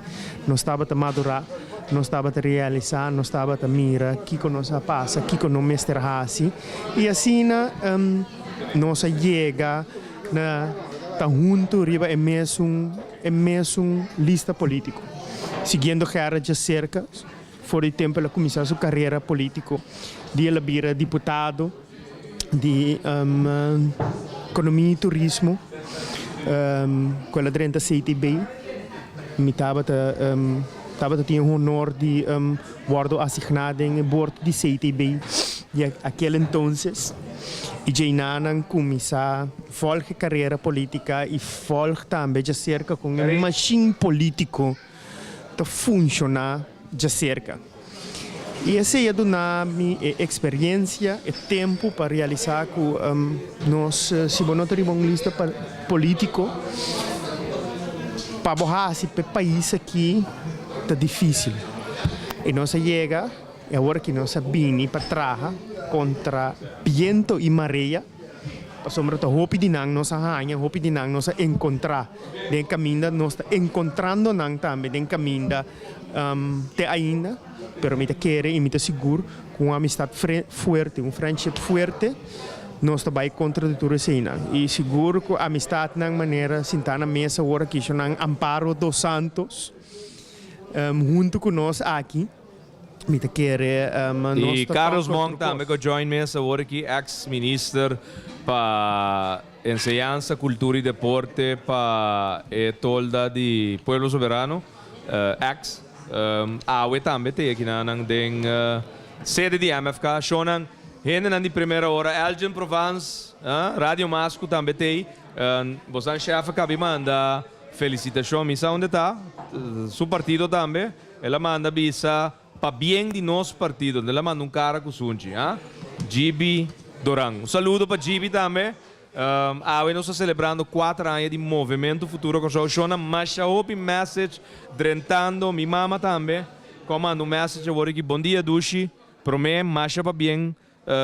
nós estávamos a madurar, nós estávamos a realizar, nós estávamos a mirar, o que nós passa, o que nós mestramos, e assim nós chega na tá junto riba é mesmo lista político seguindo Gerard de cerca for o tempo ela começar sua carreira política de ela vira deputado de economia e turismo com ela dentro da CTB me estava tinha o honor de guardo assignado em bordo de CTB e aquele entonces e Jainanan começar volge carreira política e volge também de cerca com uma machine político para funcionar de cerca. E essa é a minha experiência e tempo para realizar que nós, se não temos uma lista político, para borrar esse país aqui, está difícil. E nós chega, é agora que nós vimos para trás, contra viento e maré, sobre o hopi de nang nos arranha, hopi de nang nos encontrar, de caminho nos encontrando nang também, de caminho te ainda, pero me te quer e me te seguro com uma amistade forte, um friendship forte, nós também contra de tudo isso e seguro que a amistade nang maneira sentar na mesa agora que nang Amparo dos Santos, junto com nós aqui. E Carlos Monk também que join mesa agora aqui, ex-minister para enseñanza, cultura e deporte para tolda de Pueblo Soberano, ex. Awe também tem aqui na sede de MFK, Shonan, gente na primeira hora, Elgin Provence, Radio Masco também tem, você chefe acaba manda felicitação, missa onde está, seu partido também, ela manda bisa para bem de nosso partido. Ela manda cara com o Sunji. Gibi Doran. Um saludo para Gibi também. Nós estamos celebrando 4 anos de movimento futuro com o Shona. Mas hope message drentando minha mama também. Comando message agora que bom dia, Dushi. Para mim, mas para bem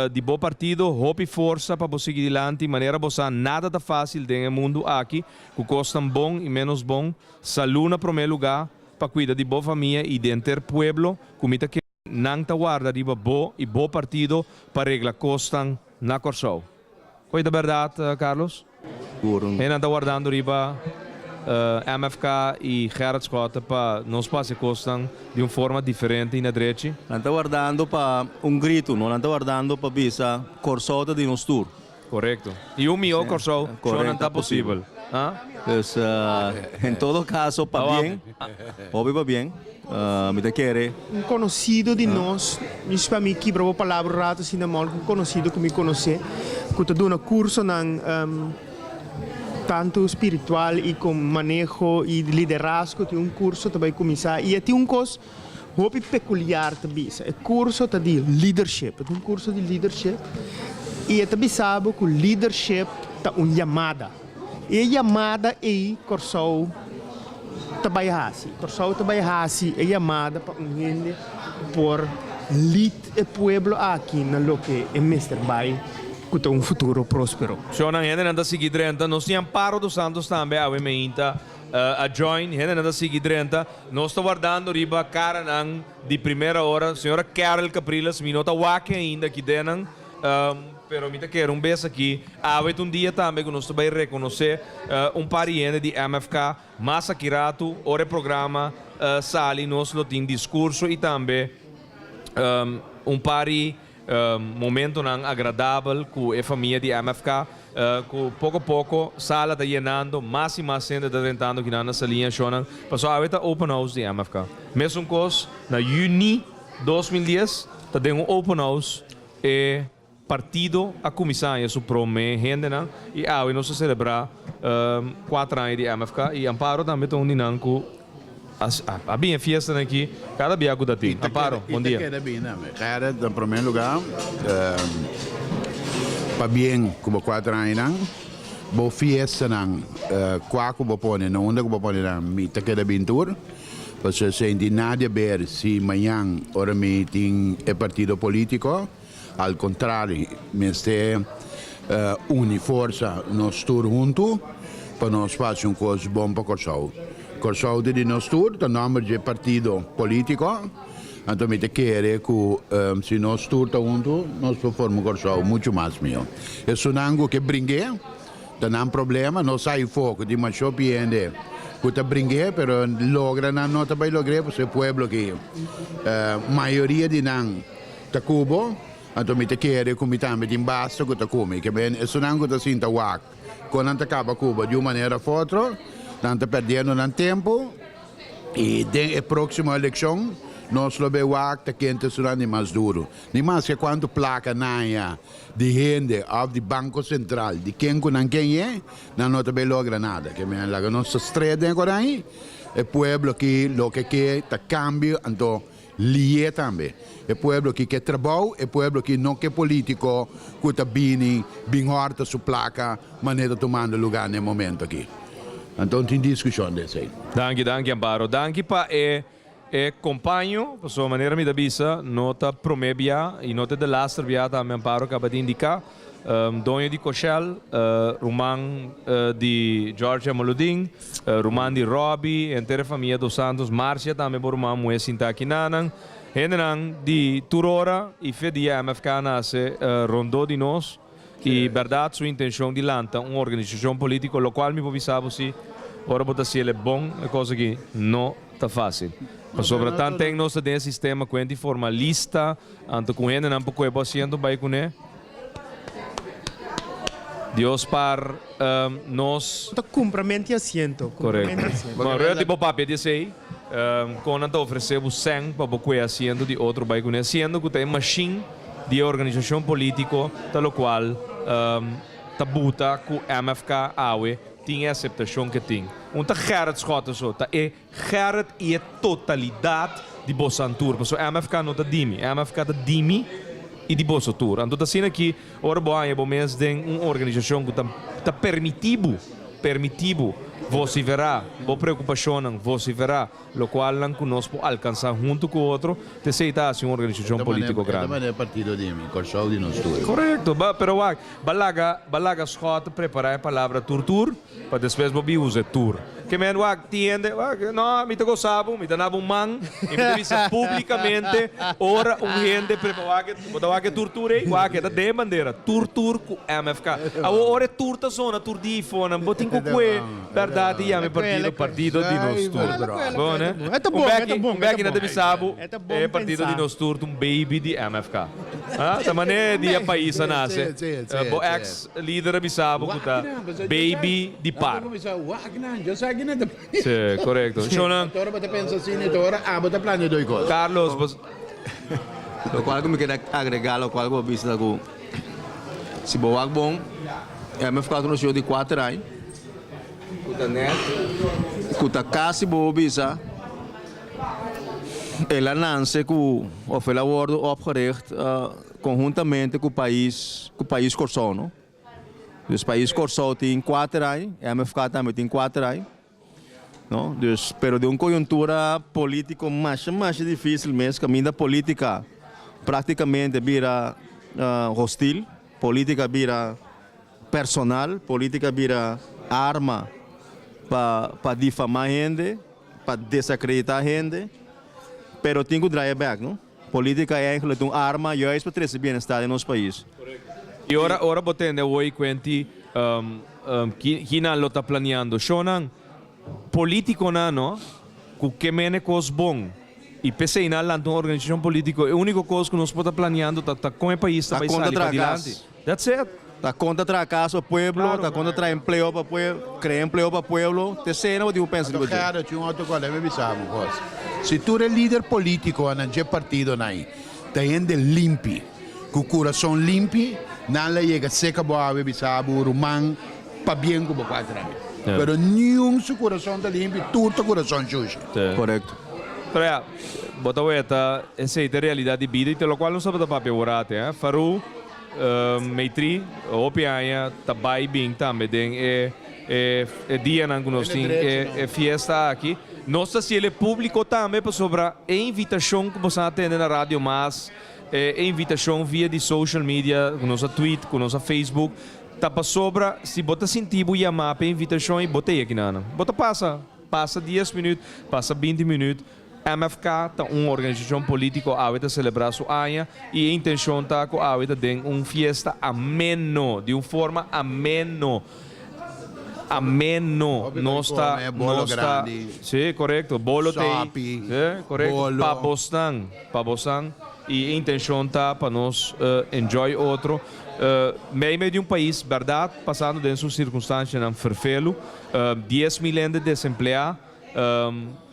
de bom partido. Hope força para você seguir adiante. Maneira você nada tá fácil no mundo aqui. Que custam bom e menos bom. Saúde na primeiro lugar. Para cuidar de boa família e de enter pueblo, comita que não te guarda de bom e bom partido para regla costan na Corsou. Foi da verdade, Carlos? E não está guardando riba MFK e Gerard Scott para nos passe costan de uma forma diferente na direita? Não está guardando para grito, não está guardando para bisa Corsou de nos tour. Correto. E o meu Corsou não está possível. Ah? Dus em todo caso, para bien, obvio para bien, me te quiere. Um conhecido de nós, isso para mim que bravo palavra rato assim na mão, um conhecido que me conhece, que está dando curso na tanto espiritual e com manejo e liderazgo, tem um curso também começar e tem um curso muito peculiar também, é curso de leadership, é um curso de leadership e também sabe que o leadership é uma chamada. E a chamada é corso trabalhar-se. Corso trabalhar-se é chamada para gente por lead o povo aqui na lo que é Mr. Bay, que tem um futuro próspero. Zo nang hende nanda sigi drenta, nos ti amparo dos santos tambe ave meinta a join, hende nanda sigi drenta, nos sto guardando riba cara nang di primera hora, senhora Carol Capriles, minota wake ainda que denan, pero me quero beijo aqui. Há dia também que nós vai reconhecer pariente de MFK, Massa Kirato, ore programa, sali, nós lo tem discurso e também pari momento não agradável com a família de MFK, que pouco a pouco sala está llenando, mais e mais gente está tentando que na salinha chonan. Passou a open house de MFK. Mesmo coisa, na Juni 2010, está tendo open house e partido a comissária supreme gente não e hoje nós celebrar 4 anos de MFK e Amparo também está unindo com a bem festa aqui cada dia que tem. Amparo, bom dia. Cara, em primeiro lugar, para bem como 4 anos, boa festa não, qual que vou pôr, não onde que vou pôr não, me tá queda bem tour. Porque se não nada ver se amanhã ora me tem partido político. Al contrario, este une forza nós tour junto para nós fazer uma coisa bom para Corsau. Corsau de nós tour, o nome de partido político, então me quer que se nós tour junto, nós formamos Corsau muito mais meu. É algo que brinque, não há problema, nós sai foco de uma shopping que te brinque, pero logra não também logrei, porque o povo que maioria de não tá cubo. Então me te quer que me também tem basta que te come, que bem, é só não que te sinta wak. Quando ante acaba Cuba de uma maneira ou outra, não te perdendo no tempo e a próxima eleição nós lo vemos wak te quente será nem mais duro. Nem mais que quando placa naia de gente of de Banco Central, de quem é, não te bem logra nada. Que bem, lá nossa estrada agora aí, o povo que lo que quer te cambio, então lie também. O povo que quer trabalho, o povo que não quer político, que está bem horta sua placa, maneira tomando lugar no momento aqui. Então tem discussão desse aí. Danke, Amparo. Danke para companheiro, por sua maneira me avisa, nota promebia e nota de lastre via também Amparo acaba de indicar. Donho de Cochel, Roman de Georgia Moludin, Roman de Robbie, inteira família dos Santos, Márcia também por Roman Muesinta aqui nanang. Henenang de Turora e Fedia MFK nasce rondou de nós e verdade sua intenção de lançar uma organização política, o qual me avisava se ora botar se ele é bom, é coisa que não está fácil. Mas sobretudo tem nosso sistema que é formalista, anto com ele não pouco é bastante vai com ele. Deus par nós. Cumprimento e assento. Correto. Mas eu tipo papel de sei. Quando nós oferecemos 100 para o assento de outro vai com assento que tem machine de organização política, tal qual tabuta que o MFK awe tem a aceitação que tem. Tá Gerard Schotten so, tá é Gerard e a totalidade de Bossantur. Porque o MFK não tá dimi, MFK tá dimi e de Bossantur. Então tá sendo aqui, ora boa, é bom mesmo tem uma organização que tá permitido você verá, boa preocupação, você verá, o qual não conosco alcançar junto com o outro, te aceitar uma organização política grande. Também é partido de mim, Corsau de nós tour. Correto, pero balaga Scott preparar a palavra turtur, para depois bobi use tur. Que men tiende, não, me te gostava, me dava man, e me visa publicamente, ora gente prepara que torturei, que da de bandeira, turtur com MFK. A ora turta zona, tur di fona, botin com que, verdade, ia me partido di nosturdo. Bom, né? É tá bom, é tá bom. Um back na Debisabo, É tá bom é partido di pensar. nosturdo, um baby di MFK. Também dia país nasce. Bo ex-líder Bisabo, kuta baby di par. Sì, corretto. Shonan, Agora você pensa assim, agora você planeja dois coisas. Carlos, vos- Lo qual que me queda agregar, lo qual que eu visto que se boa bom, me ficar no show de 4 anos. Kuta net, kuta kasi boa bisa. Ela nasce com o ela wordt opgericht conjuntamente com o país Corsão, não? Dus país Corsão tem 4 anos, MFK também tem 4 anos. Não? Dus, pero de uma conjuntura política mais difícil mesmo, que a minha política praticamente vira hostil, política vira personal, política vira arma para difamar gente, para desacreditar gente, pero tem que drive back, não? Política é eigenlijk uma arma juist para trazer bem-estar em nosso país. e ora botende voi quenti chi lo sta planeando. Shonan, politico no? Cu che mene cos bon. E pensei na uma organização política, é a única coisa que nós podemos planeando tá como é país tá Tá vai contra sair para fracasso. adiante. That's it. Está contra trazer casa ao pueblo, Claro, está contra trazer emprego para o pueblo, criar emprego para o pueblo. Terceiro, eu penso que Cara, tinha um outro colega me sabe, se tu é líder político na partido aí, tem gente limpi, com coração limpi, não le chega seca boa, me sabe, rumang, para bem como 4 anos. Pero nenhum seu coração está limpo, tudo coração sujo. correto. Però, bota weta, essa é a realidade de vida, e pelo qual não sabe da papel orate, Faru, meitri, opianha, tabai bem também, é dia na nós tem, é fiesta aqui. Nossa, se ele é público também, para sobre a invitação que você atende na rádio, mas é invitação via de social media, com nossa tweet, com nossa Facebook, tá para sobra, se bota sentido chamar para invitação e botei aqui na bota passa 10 minutos, passa 20 minutos. MFK tá uma organização política a celebrar sua anha e a intenção tá com a ter uma fiesta ameno, de uma forma ameno. Não está, bolo grande. sim, correto, bolo tem, Sopi, correto, bolo. para bostan e a intenção tá para nós enjoy outro. Meio de um país, verdade, passando dentro de circunstâncias não fervelo, 10 milhões de desempregados,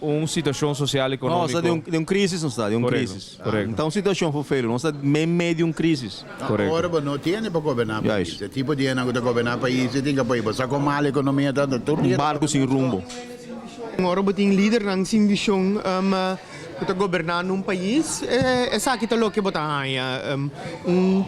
uma situação social e econômica. Nossa, de um crise, não está, de um Correto, crise. correto. Então, a situação foi feia, não está meio de um crise. Correto. Agora não tem para governar Já país. isso. É tipo de ano que governar país, tem que apoiar, só com mal economia tanto tudo. Barco sem rumbo. Agora boting líder nang sim visão para governar num país é sabe que lo que botar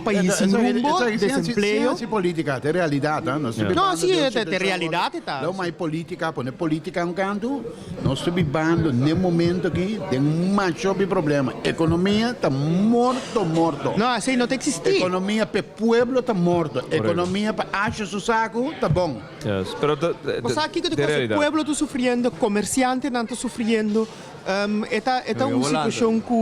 país sem rumbo, desemprego. Essa política, é realidade, não se Não, sim, é realidade, tá. Não mais política, põe política um canto, nós estamos vivendo no momento aqui, tem um macho problema. Economia está morto. Não, assim não tem que existir. Economia para o pueblo está morto. Economia para achar o saco está bom. Yes, pero Mas aqui que de o realidade. pueblo está sofrendo, comerciante não está sofrendo. É uma situação que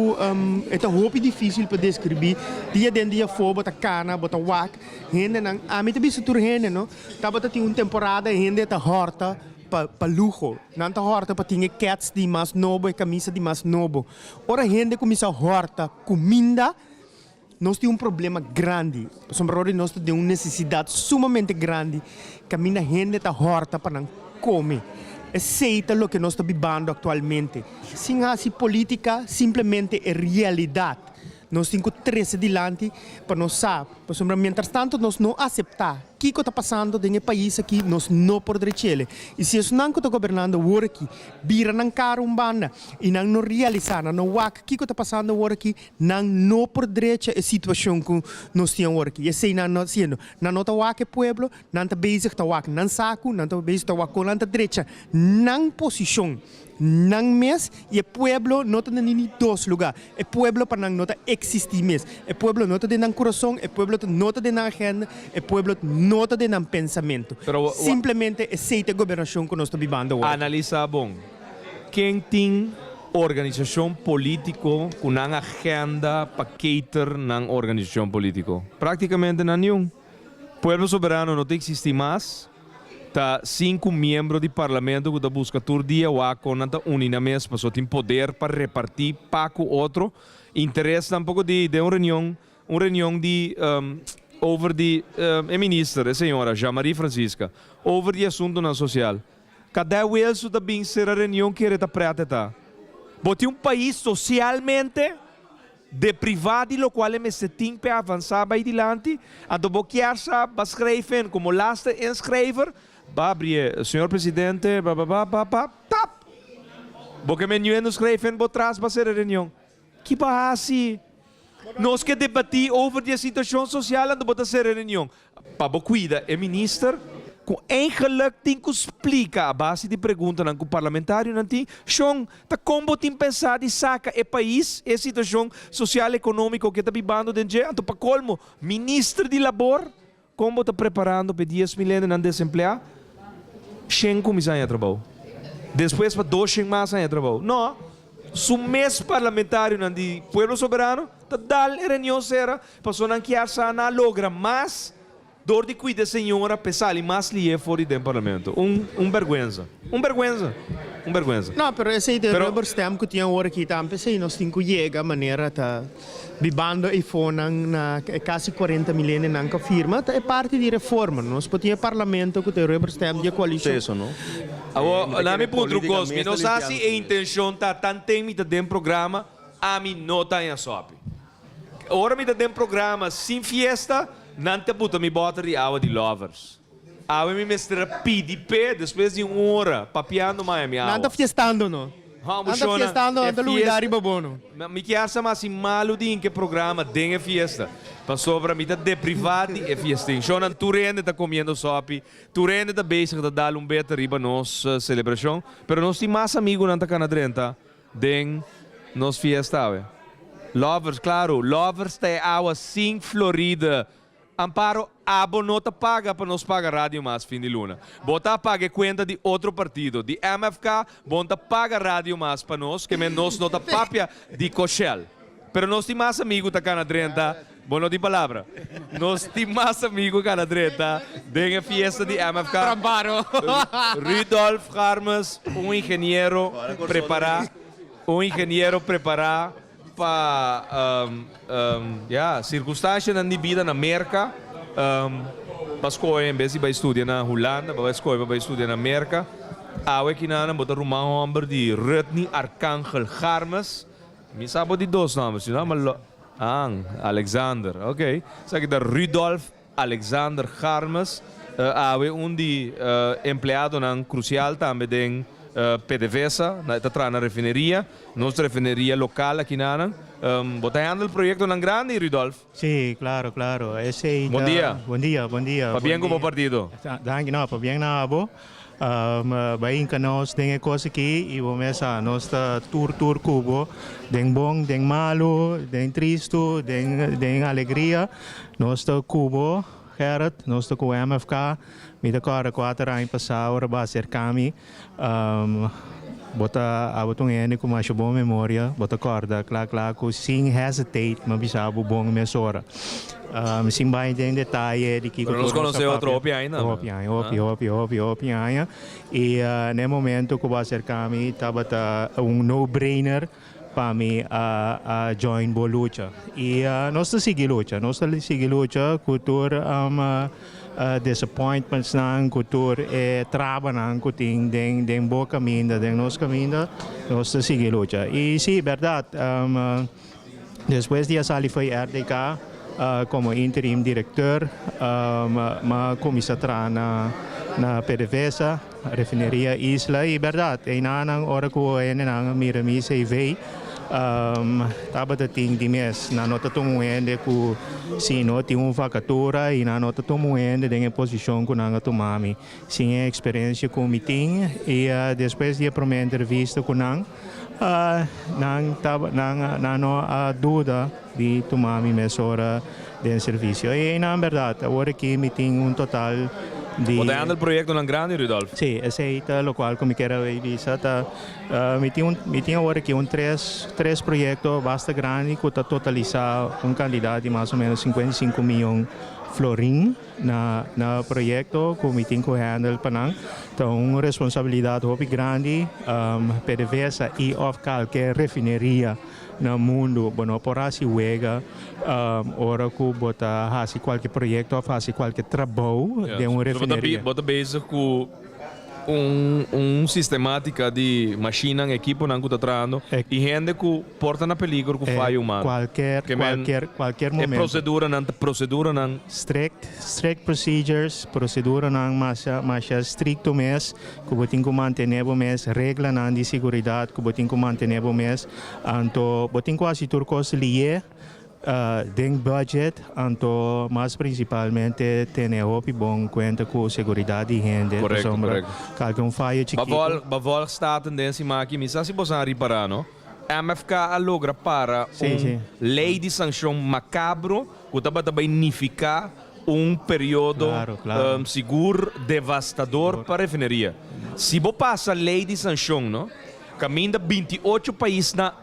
é roupa difícil para descrever. Dia dentro dia for, bota cana, bota wak. Gente não, a mim também se tur gente, não. Tá bota tem uma temporada gente tá horta para luxo. Não tá horta para ter cats de mais novo e camisa de mais novo. Ora gente começa a horta comida. Nós temos problema grande. Sombrero nós temos uma necessidade sumamente grande. Que a minha gente está horta para não comer. Aceita o que nós estamos vivendo atualmente. Sem assim política, simplesmente é realidade. Nós temos que trazer adiante para nós saber. Mientras tanto, nós não aceitamos o que está passando no país aqui, nós não podemos ele. E se nós não estamos governando o aqui, vira não cara banda e não realizar, não o que está passando o aqui, não podemos a situação que nós temos aqui. E assim, não sendo, não está o pueblo, não está basic, não saco, não está basic, com a direita, não posição. Não mes e o pueblo não está em dois lugares. O pueblo para não existir mes. O pueblo não está em coração, o pueblo não está em agenda, o pueblo não está em pensamento. Pero, simplesmente aceita a governação que nós estamos vivendo hoje. Analisa bom. Quem tem organização política com uma agenda para cater na organização política? Praticamente nenhum. O pueblo soberano não tem que existir mais. Tá 5 membros do parlamento que busca todo dia o aconanta unanimamente para tem poder para repartir para com outro. Interesse tampouco de uma reunião de over de ministra, a senhora Jean-Marie Francisca, over de assunto na social. Cada vez que também será reunião que está preta tá. Bote país socialmente de privado, lo qual me se tem para avançar para adiante, a do boquearsa, para escrever como laatste inschrijver, babrie, senhor presidente, tap. Boque me nu escreven, botras para ser a reunião. Que assim? Nós que debatir over a situação social, não bota ser a reunião. Para cuida, é ministro, com eigenlijk tem que explicar a base de pergunta que o parlamentário não tem. Então, como tem pensado de saca o país, a situação social e econômica que está vivendo dentro, então para colmo, ministro de labor, como está preparando para 10 milhões de desempregados, 100 comissários de trabalho. Depois para 200 mais de trabalho. Não, o mês parlamentário do Pueblo Soberano, está dando reunião será, para não que na logra mais dor de cuida senhora pesar e mais lhe fora do parlamento. Vergonha. Vergonha. Não, pero esse aí de rubber stamp que tinha hora aqui também, sei nós temos que chegar a maneira tá bibando e fona na quase 40 milhões na que firma, é parte de reforma. Nós podemos parlamento que tem rubber stamp de coalição. Isso não. Na me ponto cosme, nós assim a intenção tá tanto tem de programa, a mim não tá em sope. Ora me de programa sem fiesta. Não te puta me bota de água de lovers. Água me mestra PDP depois de 1 hora, papiando mais minha água. Não está fiestando, não. Não está fiestando, não está luidar bono. Me que acha mais malo de em que programa tem a fiesta. Para sobra me de privado e fiesta. Então, tu rende está comendo sopa, tu rende está basic de dar beta riba nossa celebração, pero nós temos mais amigos não está canadrenta, den nos fiesta. Lovers, claro, lovers tem água sem Florida. Amparo, abo não te paga para nos pagar rádio mais fim de luna. Bota paga conta de outro partido, de MFK, bota paga rádio mais para nós, que nós não te papia de Cochel. Pero nós temos mais amigos da canadrenta, bono de palavra. Nós temos mais amigos canadrenta, de a fiesta de MFK. Amparo. Rudolf Harmes, engenheiro preparar para circunstâncias na vida na América, para escolher em vez de estudar na Holanda, para escolher para estudar na América, a que na bota rumão homem de Rudney Arcángel Harmes, me sabe de 2 nomes, não, mas Alexander, ok, sabe da Rudolf Alexander Harmes, de empregado na crucial também PDVSA, na refineria, nossa refineria local aqui na botando o projeto na grande, Rudolf. Sí, claro. Bom dia. Bom dia. Para bem como partido. Dank não, para bem na abo. Bain que nós tem coisa aqui e vamos a nós tour cubo, den bom, den malo, den tristo, den alegria, nós cubo. Gerrit, nós estamos com o MFK, me decora 4 anos passados, para ser kami, bota a botar com uma boa memória, bota corda, claro, sem hesitate, mas bisa bom mesora. Sem bem em detalhe de que nós conhecemos outro opinião ainda. Opinião. E no momento que vai ser kami, estava no-brainer para mim a join boa luta. E nós estamos seguindo luta, cultura disappointments não, cultura trava não, que tem bom caminho, tem nosso caminho, nós estamos seguindo luta. E sim, verdade, depois de sair foi RDK como interim diretor, mas comissário na PDVSA, refineria Isla, e verdade, e na hora que eu me se veio, estava de mês na nota tomoende que se não tinha uma vacatura e na nota tomoende tem a posição que não tomamos sem a experiência com meeting e depois de a primeira entrevista com não a dúvida de tomar mesura de serviço e na verdade agora que meeting total de botando o projeto na grande, Rudolf. Sim, esse é o qual como quero dizer, me tinha agora que três projetos bastante grandes que totalizar candidato de mais ou menos 55 milhões Florin na proyecto que me tengo que handle panang. Então, uma responsabilidade muito grande PDVSA e of qualquer refineria no mundo. Bueno, por assim wega, ora que bota fazer qualquer projeto ou fazer qualquer trabalho de uma refineria. Bota bezig com sistemática de machina em equipo não que tá trando e gente que porta na peligro que falha humano. Qualquer momento. Procedura não strict procedures, procedura não mais stricto mes, que botin que manter mes, regra não de segurança que botin que manter mes, anto botin quase turcos lié den budget, anto mas principalmente tener bom conta com segurança de gente. Correcto. Qualquer falha chiquito. Bavol está a tendência maqui, misa se você reparar, não? MFK logra para lei de sanção macabro que também significa período seguro, devastador para a refineria. Se você passa a lei de sanção, não? Caminha 28 países na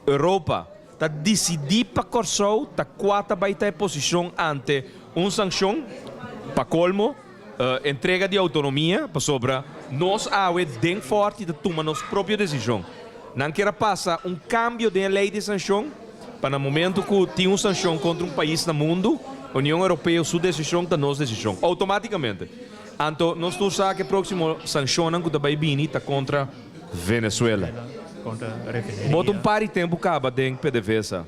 Europa. Tá decidir para Corsou, tá quatro vai ter posição ante sanção, para colmo, entrega de autonomia, para sobra, nós awe den forte de tomar nossa própria decisão. Não quer passar cambio de lei de sanção, para no momento que tem sanção contra país no mundo, a União Europeia, sua decisão está nossa decisão, automaticamente. Então, nós tu sabe que a próxima sanção que vai vir está contra Venezuela. Bota par de tempo acaba dentro PDVSA.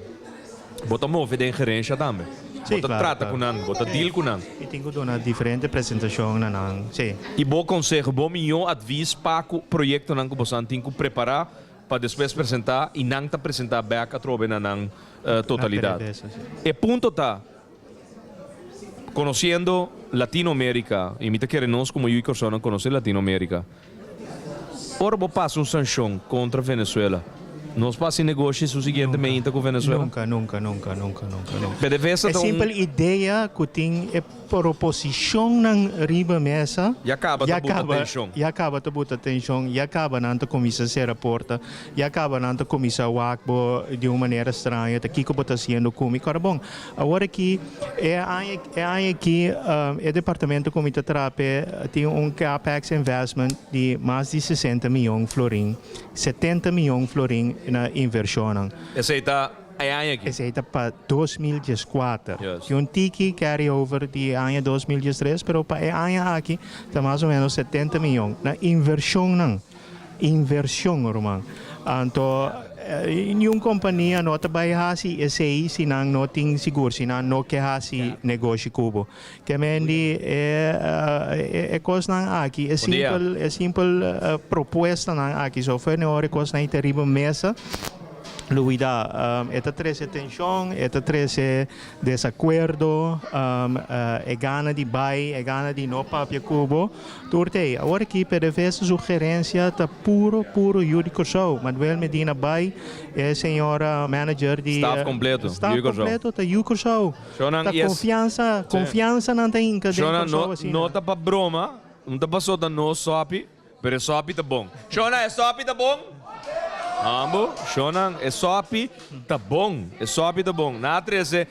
Bota move dentro gerência também. Bota trata com nan, bota deal com nan. E tenho que dar diferente apresentação na nan. Sim. E bom conselho, bom melhor adviso para o projeto nan que você tem que preparar para depois apresentar e não tá apresentar back a trobe na nan totalidade. E ponto tá conhecendo Latinoamérica e me tá querendo nós como eu e Corsona conhecer Latinoamérica. Ora, vou passar sanção contra a Venezuela. Nós passamos negócios o seguinte momento com a Venezuela? Nunca. PDVSA é simples ideia que tem proposição na riba mesa. E acaba de botar atenção. E acaba de botar atenção. E acaba de começar a ser a porta. E acaba de começar a wakbo de uma maneira estranha. Aqui que está sendo comigo. Agora, bom, agora aqui o departamento que está trape tem capex investment de mais de 60 milhões florim. 70 milhões florim na inversão. Essa aqui? Essa é para 2014. Yes. Tem tiki carryover de ano 2013, mas para o ano aqui está mais ou menos 70 milhões. Na inversão, não. Inversão, Roman. Então, nenhuma companhia não vai fazer esse se não tem seguro, se não quer fazer negócio cubo. Que é coisa aqui, é simples proposta aqui. Só foi na hora que coisa não terrível mesa. Luida, esta 13 tensão, esta 13 desacordo, gana de bai, gana de no papel cubo. Turte, agora aqui PDVSA sugerência está puro Yuri Corsou. Manuel Medina bai, é senhora manager de staff completo. Staff completo tá Yuri Corsou. Tá confiança não tem que não tá para broma, não tá para só da no sopi, pero sopi tá bom. Shona, é sopi tá bom? Ambo, Shonan, é sopi, tá bom. É sopi, tá bom. Na 13,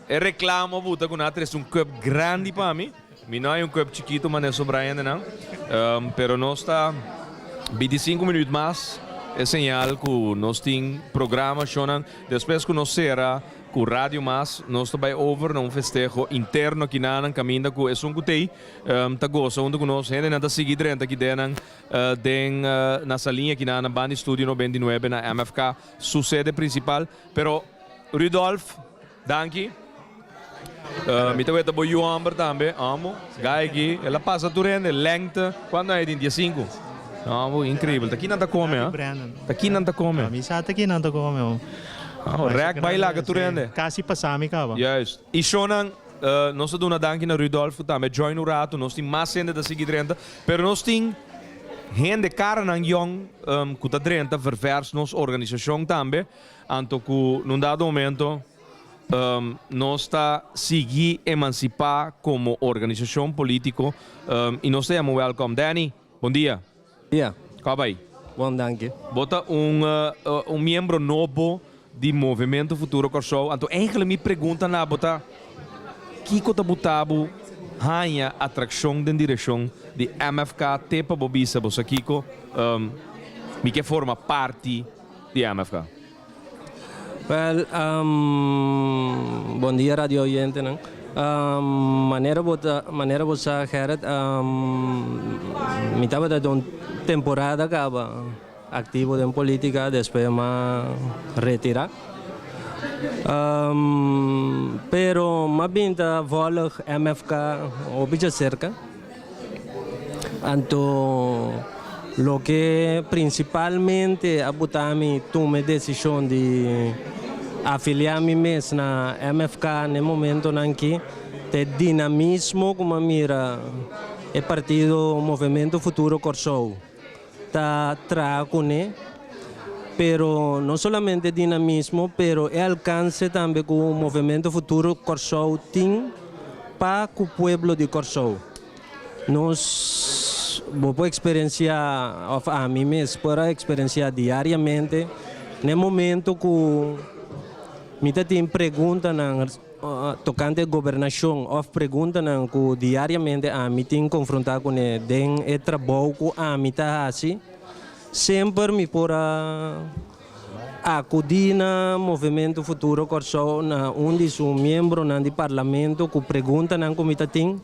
é reclamo, buta com na 13 cup grande para mim. Não é cup chiquito, mas é sobrando, não. Pero nós está 25 minutos mais. É sinal que nós temos programa, Shonan. Depois que nós será com rádio mais, nós também over num festejo interno aqui na caminho com é que tá gosta onde que nós ainda não seguir dentro aqui dentro na salinha aqui na Band Studio 99 na MFK sede principal, pero Rudolf, danke. Me tá vendo o Amber também, amo. Gai aqui, ela passa durante lenta quando é dia 5. Amo, incrível. Tá aqui não tá come, ah? Tá aqui não tá come. A missa tá aqui não tá come. Rek vai lá que tu rende. Kasi pasami ka ba? Juist. E Shonan, nós doen een dank naar Rudolf, também join o rato, nós temos mais gente da seguir renda, pero nós temos gente cara nang jong, que tá renda ververs nos organização também, anto que num dado momento nós está seguir emancipar como organização político e nós temos welcome. Danny, bom dia. Yeah. Como vai? Bom, danke. Bota membro novo de Movimento Futuro Corsou. Então, eigenlijk me pergunta na bota Kiko tabutabu hanya atração de direção de MFK tepa bobisa bosa Kiko mi que forma parte de MFK. Well, bom dia radio oyente, né? Maneira você Gerard, me estava dando temporada acaba ativo em política, depois me retirar. Pero mabinta volg MFK obija cerca. Anto lo que principalmente abutami tome decisión de afiliar-me mes na MFK no momento nanki te dinamismo como mira o partido Movimento Futuro Corsou ta tracune pero no solamente dinamismo pero el alcance también con el Movimiento Futuro Corsou tem para o pueblo de Corsou. Nós vou experienciar a mim mesmo para experienciar diariamente no momento que me tem pergunta tocante a governação ou pergunta que diariamente a mim tem confrontar com o trabalho que a mim está assim sempre me pora acudir no Movimento Futuro Corsou na onde sou membro do parlamento que pergunta na comida tem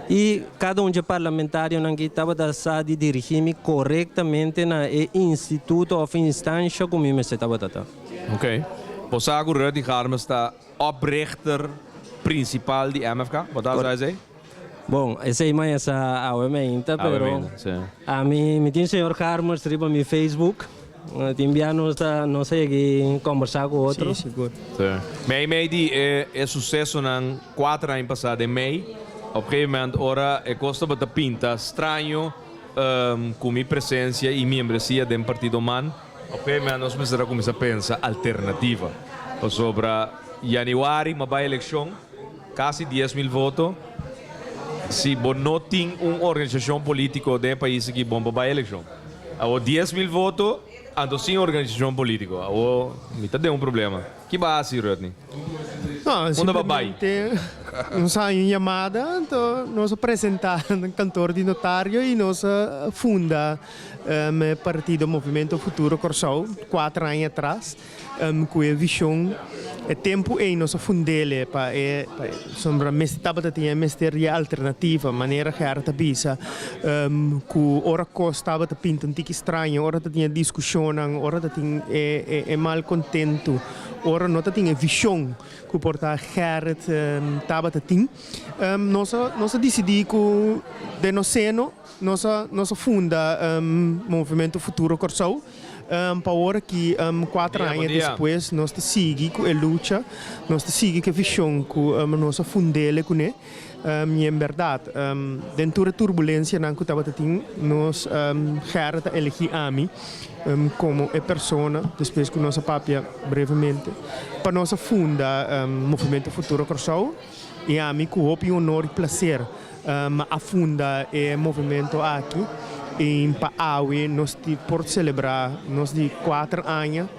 e cada de parlamentário que estava de dirigir-me corretamente na instituto ou instância como me estava tratando. Ok. Você agora de Harmes está oprichter principal de MFK? Wat dat zou zeggen? Bom, essa é mais a OMEINTA, pero a mim me tem senhor Harmes riba mi Facebook. Te enviamos não sei que conversar com outros. Sim, seguro. Mij die sucesso na 4 anos passado em mei. Op een gegeven moment ora é costa bata pinta estranho com minha presença e membresia do partido man. Op een gegeven moment nós começamos a pensar alternativa. Sobre januari, uma vai eleição, quase 10.000 votos. Se você não tem uma organização política do país que bom para a eleição, há 10.000 votos, ando sem organização política, me dá problema. Que base, Rodney? Não, simplesmente nós saímos chamada, então nós apresentamos no cantor de notário e nós funda o partido Movimento Futuro Corsou 4 anos atrás, com a visão é tempo em nossa fundele para sobre a estava tinha misteria alternativa maneira que era tabisa que ora costava te pinta um tique estranho ora tinha discussão ora tinha é mal contento ora não tinha visão que porta Gerard estava tinha nós decidi que de noceno nossa funda Movimento Futuro Corsou para agora que 4 anos depois nós seguimos com a luta, nós seguimos com a visão que nós fundamos com ele. E em verdade, dentro da turbulência que estava tendo, nós Gerard elegeu a mim como a pessoa, depois que nossa papia brevemente, para nós fundar Movimento Futuro Corsou e a mim com o honor e prazer a fundar o movimento aqui. Em Paawe, nós por celebrar nós de 4 anos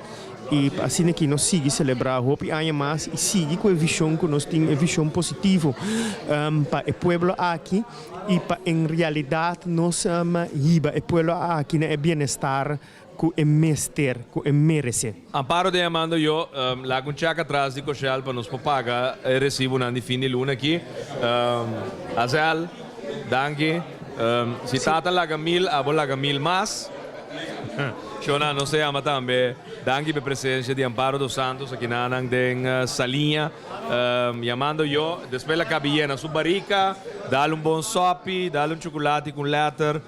e assim aqui nós seguimos celebrar o ano mais e seguir com a visão que nós temos a visão positiva para o povo aqui e para em realidade nós riba o povo aqui é bem-estar que é mestre que é merece. Amparo de amando eu lá com cheque atrás de coxel para nos pagar recibo na fim de luna aqui Azel, danke. Se tata laga 1000, abo laga 1000 mais. Shona não se ama também. Danke pela presença de Amparo dos Santos aqui na salinha. Chamando eu, depois a cabina subarica, dá-lhe bom sope, dá-lhe chocolate com letter.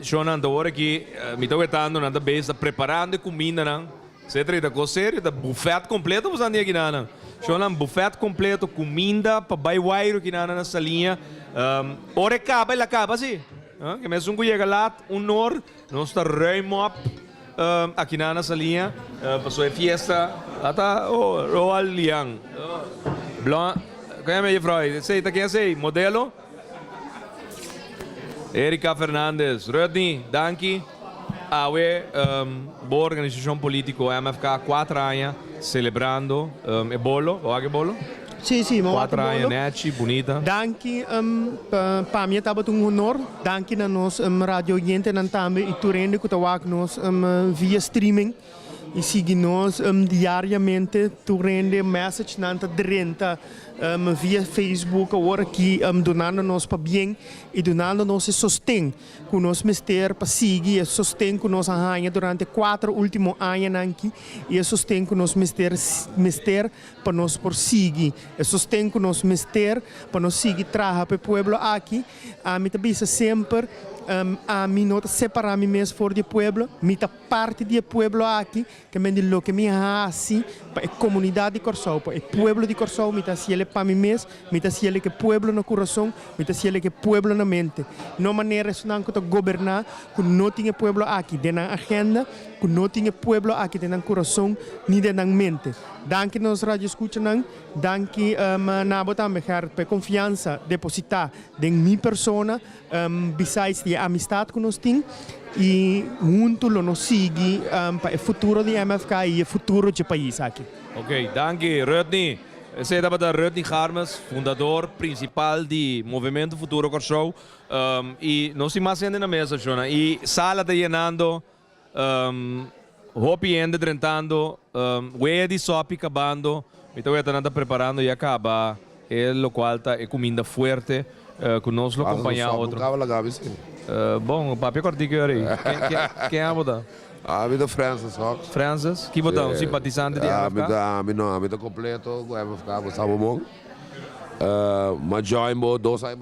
Shona anda agora aqui, me estou vetando, anda bem, está preparando comida. Você trata com sério, está buffet completo, você anda aqui na. Shona buffet completo, comida para baiwairo aqui na salinha. Ora acaba, ele acaba assim. Que mesmo que chega lá, honor, nós está ruim aqui na salinha, passou a festa, lá está o Roal Liang. Blanc, quem é meu Freud? Sei, tá quem é sei? Modelo? Erika Fernandes, Rodney, danke. Awe, boa organização política, MFK, 4 anos, celebrando, bolo, o que bolo? Sim, mas 4 anos, net, bonita. Danke, para mim estava um honor. Danke na nós rádio oyente na também e tu rende que nós via streaming e siga nós diariamente tu rende message na 30 via Facebook agora aqui donando nós para bem e donando nós sustento que nós mister para seguir e sustento que nós arranha durante 4 últimos anos aqui e sustento que nós mister para nós por seguir e sustento que nós mister para nós seguir trabalhar para o povo aqui a mim também sempre a mim não separar me mesmo fora do povo, me tá parte do povo aqui, que me diz que me assim para a comunidade de Corsau, para o povo de Corsau, me tá ciele para mim mesmo, me tá ciele que povo no coração, me tá ciele que povo na mente. Não maneira se não que governar, que não tinha povo aqui, de na agenda, que não tinha povo aqui, de na coração, nem de na mente. Danke nos rádio escuta não, danke na botar me quer per confiança depositar em minha persona, besides de amistade que nós temos e junto nos sigue para o futuro de MFK e o futuro do país aqui. Ok, danke Rodney. Esse é o Rodney Harmes, fundador principal do Movimento Futuro Corsau. E nós estamos ainda na mesa, Jona. E sala está llenando, hopi ainda drentando, wea de sopa acabando. Então eu estou preparando e acaba. O qual está comida forte. Que nós lo acompanhar outro. Bom, o papo é cortico aí. Quem é botar? A vida Francis, só. Francis, que botar? Simpatizante de MFK? A vida completo, o MFK, gostava muito. Mas join mo 2 anos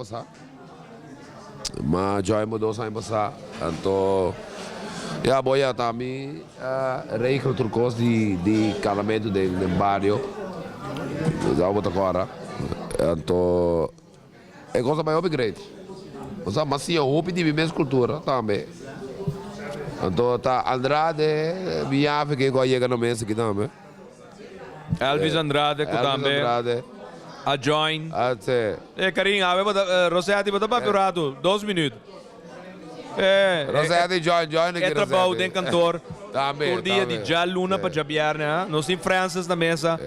passar. Então, ja, boia também regel turcos de calamento do barrio. Já vou agora. Então, é coisa mais upgrade. Mas sim, eu hope de minha cultura também. Então, tá Andrade, minha ave que chega na mesa aqui também. Elvis Andrade, que também. A Join. Karim, Rosetti, bota para piorado, 2 minutos. Rosetti, Join. É trabalho de cantor. Por dia de já Luna para Javier, né? Nós temos Francis na mesa.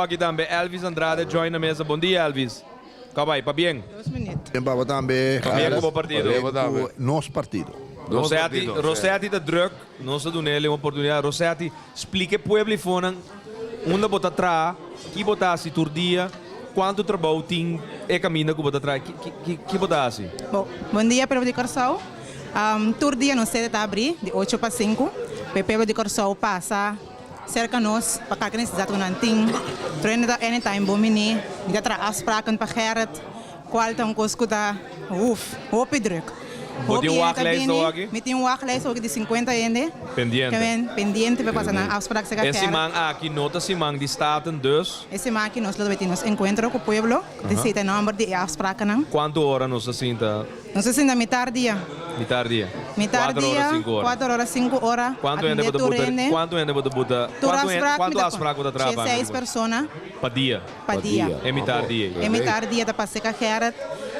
Aqui também, Elvis Andrade, Join na mesa. Bom dia, Elvis. Cabai, para bem? 2 minutos. Para também. Para bem como partido? Nosso partido. Rosetti da druk, nós damos nele uma oportunidade. Rosetti, explique para o povo fora onde botar atrás, que botar assim por dia, quanto trabalho tem e caminho que botar atrás, que botar assim. Bom dia, povo de Corsau. Tur dia no sede está abrir de 8 para 5. O povo de Corsau passa cerca nós para cá que necessita um antim. Treino da anytime bom mini, de atrás afspraken para Gerrit, qual tão escuta, hoop druk. Moet je wachtlijst ook? Met een wachtlijst ook de 50 ende. Pendiente para passar na afspraak se Esse man aqui nota se man die staten dus. Esse man aqui nós lo nos encontro com o povo, de sete número de afspraak não. Quanto hora nos assinta? Nos assinta metade dia. Metade dia. 4 horas 5 horas. Quanto ainda botar buta? Quanto ainda botar buta? Quanto afspraak botar trabalho? 6 pessoas. Pa dia. É metade dia. É metade dia da passar com a Gerrit.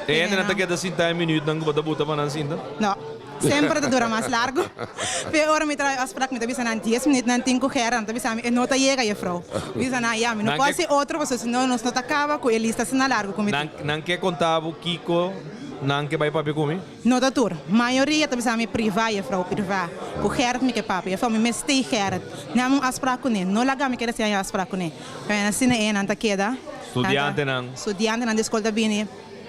E ainda não está querendo assintar minutos, não botar buta para não assintar? Não. Sempre dura mais largo. Pero ahora me trae afspraak met bisa na 10 minutos na 5 horas, na bisa me nota chega a vrouw. Bisa na ja, me não pode ser outro, porque senão nós não acaba com a lista se na largo comigo. Não quer contar o Kiko, não quer vai papi comigo? Não tá tur. Maioria tá bisa me privar a vrouw privar. Com Gerrit me que papi, a me stay Gerrit. Não afspraak com ele, não laga me quer ser afspraak com ele. Mas assim é não tá queda. Estudiante não escola bem.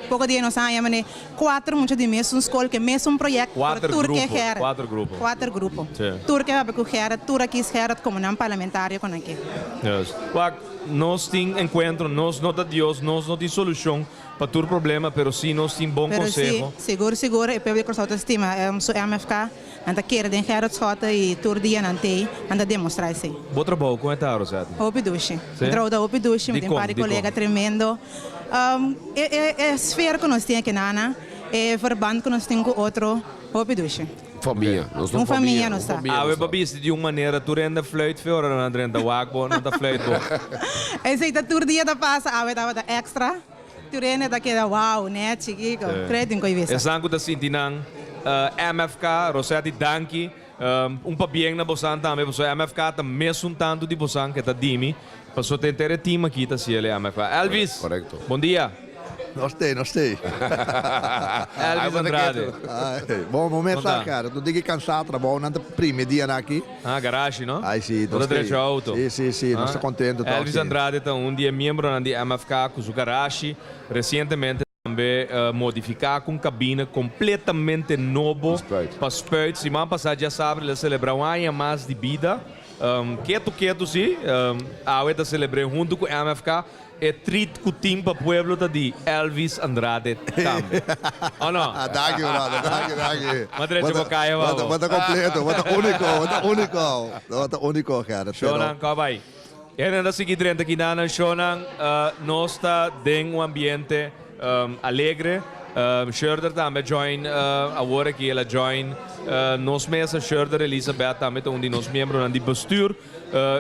Pouco dia nós saímos 4 muitos de mesmo escola que mesmo projeto. 4 grupos. 4 grupos. Turque vai com Gerrit, tur aqui Gerrit como não parlamentário com aqui. Yes. Nós temos encontro, nós não temos Deus, nós não temos solução para todo problema, mas sim nós temos bom conselho. Seguro, o povo de Corsau estima, o MFK, anda querer de Gerrit Sota e tur dia não tem, anda demonstrar isso. Bom trabalho, como é que está, Rosete? Opiduche. Trabalho da Opiduche, tem vários colegas tremendo. É esfera que nós temos aqui, Nana, é verbando que nós temos com outro, Opiduche. Família, nós somos família. Nós estamos. Ah, eu babiste de uma maneira, tu renda fluit fora, não renda wagbo, não tá fluit bom. Esse aí tá tur dia da passa, eu tava extra, tu renda daquela wow, né, chiquico, credo em coisa. É sangue da Sintinang, MFK, Rosetti Danki, pa bien na bosan também, porque MFK tá mesmo tanto de bosan que tá dimi, passou ter ter time aqui tá se ele MFK. Elvis, correcto. Bom dia. Não sei. Elvis Andrade. Bom momento, Conta. cara. Tu diga cansado, trabalho na primeira dia aqui. Garagem, não? Ai, sim. Toda direito ao auto. Sim, nós estamos contentes. Elvis Andrade tá dia membro de MFK com o garagem, recentemente também modificar com cabine completamente novo para Spurt. Semana passada já sabe, ele celebrou um ano mais de vida. Quieto, sim. A UETA celebrou junto com a MFK. É treat com o time para o pueblo de Elvis Andrade também. Ou não? Daqui, brother. Madre, vou cair, bota completo, bota único, cara. Shonan, vai. E ainda seguir dentro aqui na Shonan, nós está em um ambiente alegre. Schurder também join, agora que ela join nós mesa Schurder Elizabeth também um de nós membros do bestuur.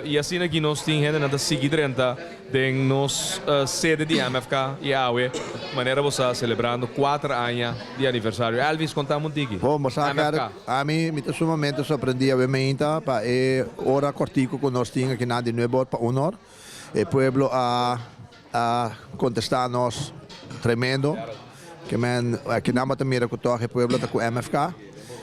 E assim aqui nós temos ainda seguir dentro de nós sede de MFK e AUE, maneira você celebrando 4 anos de aniversário. Elvis, contamos um tiki. Bom, cara, a mim me sumamente surpreendi obviamente, para hora cortico que nós tínhamos aqui na de Nuevo para honor. O pueblo a contestar-nos tremendo. Que aqui na Matamira que o pueblo está com MFK.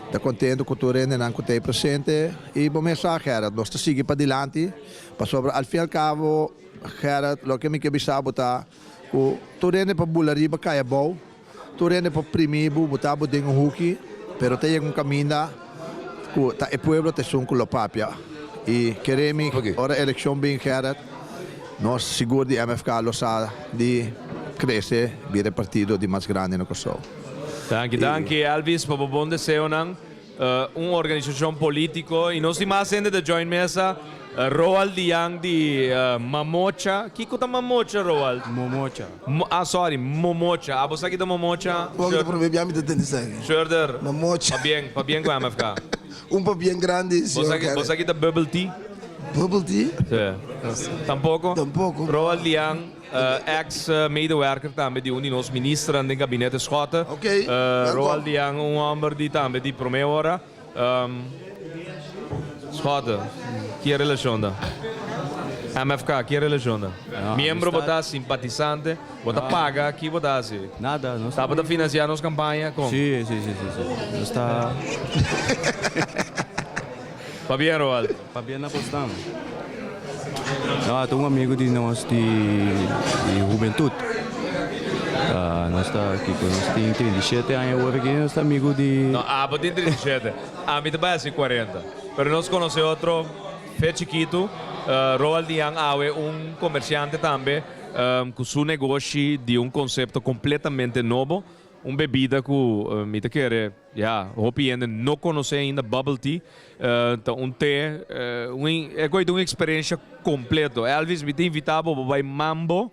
Está contente com o Turene não tem presente. E bom mensagem, Gerard. Nós estamos seguindo para adiante. Para sobre, al fim e al cabo, Gerard, o que me quer saber botar, o Turene para bulariba caia bom. Turene para primibo, botar botar um hook. Pero tem um caminho que o pueblo te sun com o papia. E queremos, ora eleição bem, Gerard. Nós seguro de MFK lo sa de crescer, vira partido de mais grande no Kosovo. Danke, Elvis, para bom desejo, uma organização política e nós temos ainda de join mesa Roald Diang de Mamocha. Que é Mamocha, Roald? Momocha. Momocha. Ah, você aqui da Momocha? Schurder. Mamocha. Para bem com a MFK. Para bem grande, Você aqui da Bubble Tea? Bubble Tea? Sim. Tampouco? Roald Diang. Ex-medewerker também de de nossos ministros no gabinete Schotten. Roald Diang, homem de também de primeira hora. Schotten, que é a relação da? MFK, que é a relação da? Membro botar simpatizante, botar paga, que botar assim? Nada, não está. Para financiar nossa campanha com? Sim. Não está. Para bem, Roald? Para bem na postão. Tenho um amigo de nós de juventude. Nós está aqui com nós tem 37 anos, agora aqui nós está amigo de... Não, mas tem 37. A mim também é 40. Mas nós conhecemos outro, fé chiquito, Roald Diang é comerciante também, com seu negócio de conceito completamente novo. Bebida que me quer, hope ainda não conhece ainda bubble tea, té, é uma experiência completa. Elvis me tem invitado para Mambo,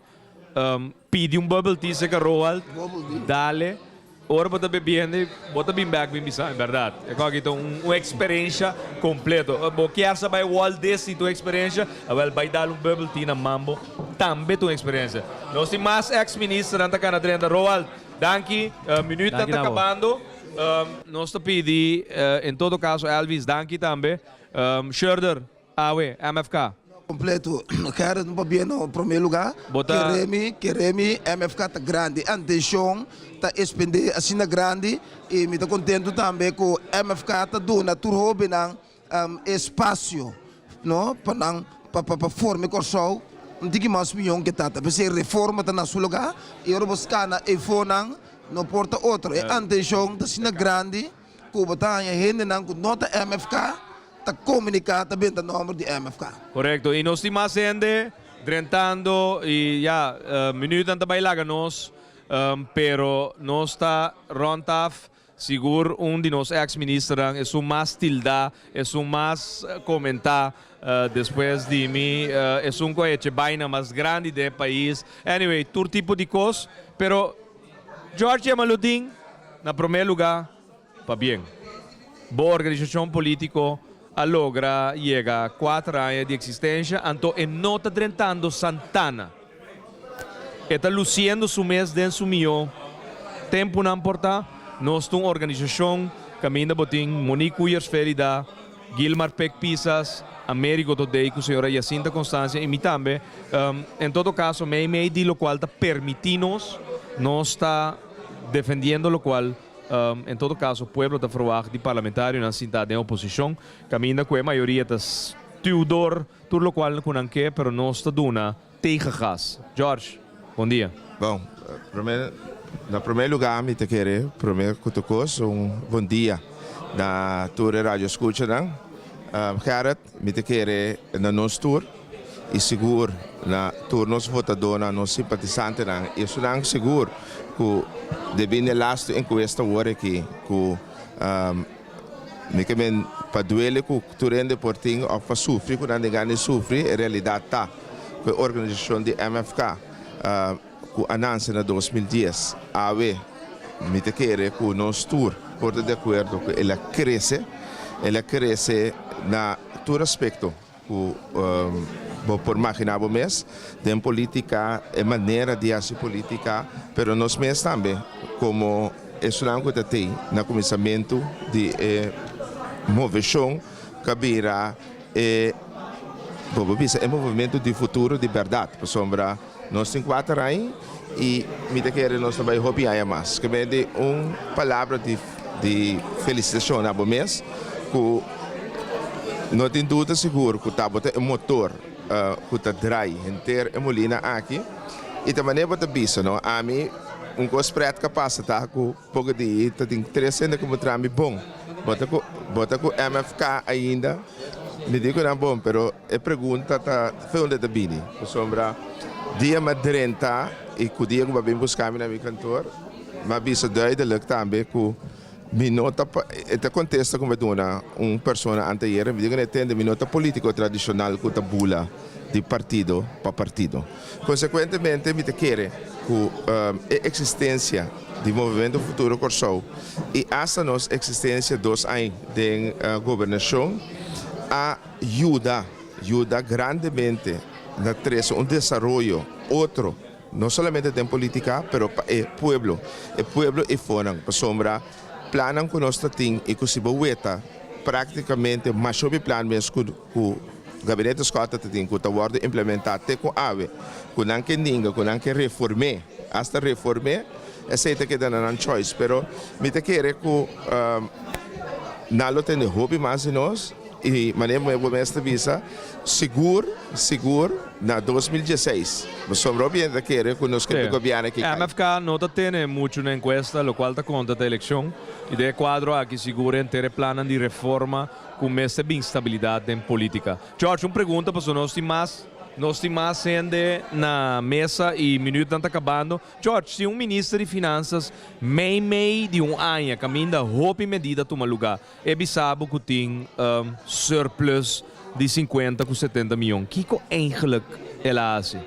pedi bubble tea se Roald, dale, ora bota bebendo, bota bem back bem bizarro, verdade. É uma experiência completa. Quer saber Walt Disney tua experiência, vai dar bubble tea na Mambo, também tua experiência. Nós temos mais ex-ministro na Canadá, Roald. Danke, minuto está acabando. Nós te pedimos, em todo caso, Elvis, danke também. Schurder, AUE, MFK. Completo, quero não bem no primeiro lugar. Queremos, MFK está grande, a intenção está expender assim na grande e me estou contente também que o MFK está dando tudo espaço, não, para formar Kosovo. Não tem mais milhão que está, porque se reforma está na sua lugar e agora buscar na iPhone não porta outro. A intenção está sendo grande, que o batalha ainda não com nota MFK está comunicado também o nome de MFK. Correto. E nós temos ainda drentando e minuto também lá nós, pero nós está rontaf. Seguro de nós ex-ministros é mais tilda, é mais comentar depois de mim, é coisa baina mais grande do país. Anyway, todo tipo de coisa, pero Georgia Maludin, na primeiro lugar, para bem. Boa organização política, a logra chega 4 anos de existência, então é nota drentando Santana. Está luciendo su mês dentro do milhão. Tempo não importa. Nós temos uma organização, caminho botim, Monique Uyersferida, Gilmar Peck Pisas, Américo Todei, com a senhora Jacinta Constância e mim também. Em todo caso, meio de lo qual está permitindo-nos, não está defendendo lo qual, em todo caso, o povo está falando de parlamentário na cidade de oposição, caminha com a maioria das Tudor, tudo lo qual não quer, pero não está dando tegengas. George, bom dia. Bom, na primeiro lugar, me te querer, primeiro que bom dia na tua rádio escuta, não? Gerrit, me te querer na nosso tour e seguro na tour nos votador, na nos simpatizante, não? E isso não seguro que devine last encuesta agora aqui, que me que men paduele que tu rende portinho ou para sofrer, que não ninguém sofre, a realidade tá que a organização de MFK que anúncio na 2010, AW, me te querer que o nosso tour por de acordo que ela cresce na todo aspecto que por imaginar o mês de política e maneira de fazer política, pero nós mesmos também como isso não que tem no começamento de movição que vira é movimento de futuro de verdade, por sombra nós temos 4 anos e me querer nós também rodear mais, que me dê palavra de felicitação ao mês, que não tem dúvida seguro que está botando motor que está drai inteiro e molina aqui e também bota bisa, não? A mim coisa prática passa tá com pouco de tem 300 como trame bom, bota com MFK ainda me digo não bom, pero a pergunta tá foi onde tá bini, por sombra dia madrenta e que o dia que eu vou buscar na minha cantor, mas bisa duidelijk também que mi nota esta contesta como dona persona anterior, me digo que tem mi nota político tradicional que tabula de partido para partido. Consequentemente, me te quer que a existência do movimento Futuro Corsou e hasta nos existência 2 anos de governação ajuda grandemente na trazer desenvolvimento outro, não somente em política, pero o pueblo é fora, para sombra planan que nós temos e que se boeta praticamente mais sobre plano mesmo que o gabinete escota tem que está implementado até com ave que não quer ninguém, que não quer reformar hasta reformar aceita que dá não choice, pero me te quer que não tem hobby mais de nós e maneira como esta visa seguro na 2016 mas sobre bem da querer que nós queremos governar aqui. MFK não tem muito na encuesta, o qual está conta da eleição e de quadro aqui seguro em ter plano de reforma com essa instabilidade em política. George, uma pergunta para nós temos mais gente na mesa e minuto está acabando. George, se ministro de finanças meio de ano caminha roupa medida toma lugar, é bizarro que tem surplus de 50 com 70 milhões. O que eigenlijk ela faz?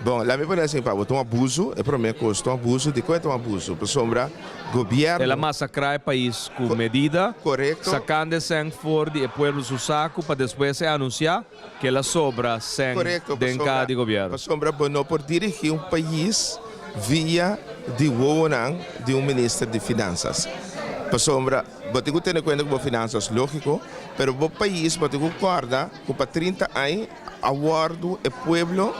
Bom, lá me parece que é abuso, é para mim que é abuso, de quanto abuso? Por sombra, governo... Ela massacra o país com medida, correto, sacando sangue fora do povo do saco para depois anunciar que ela sobra sangue dentro do governo. Por sombra, não por dirigir país via de ministro de finanças. Por sombra, eu tenho em conta que finanças lógico, mas o país, eu concordo que para 30 anos, awardo o pueblo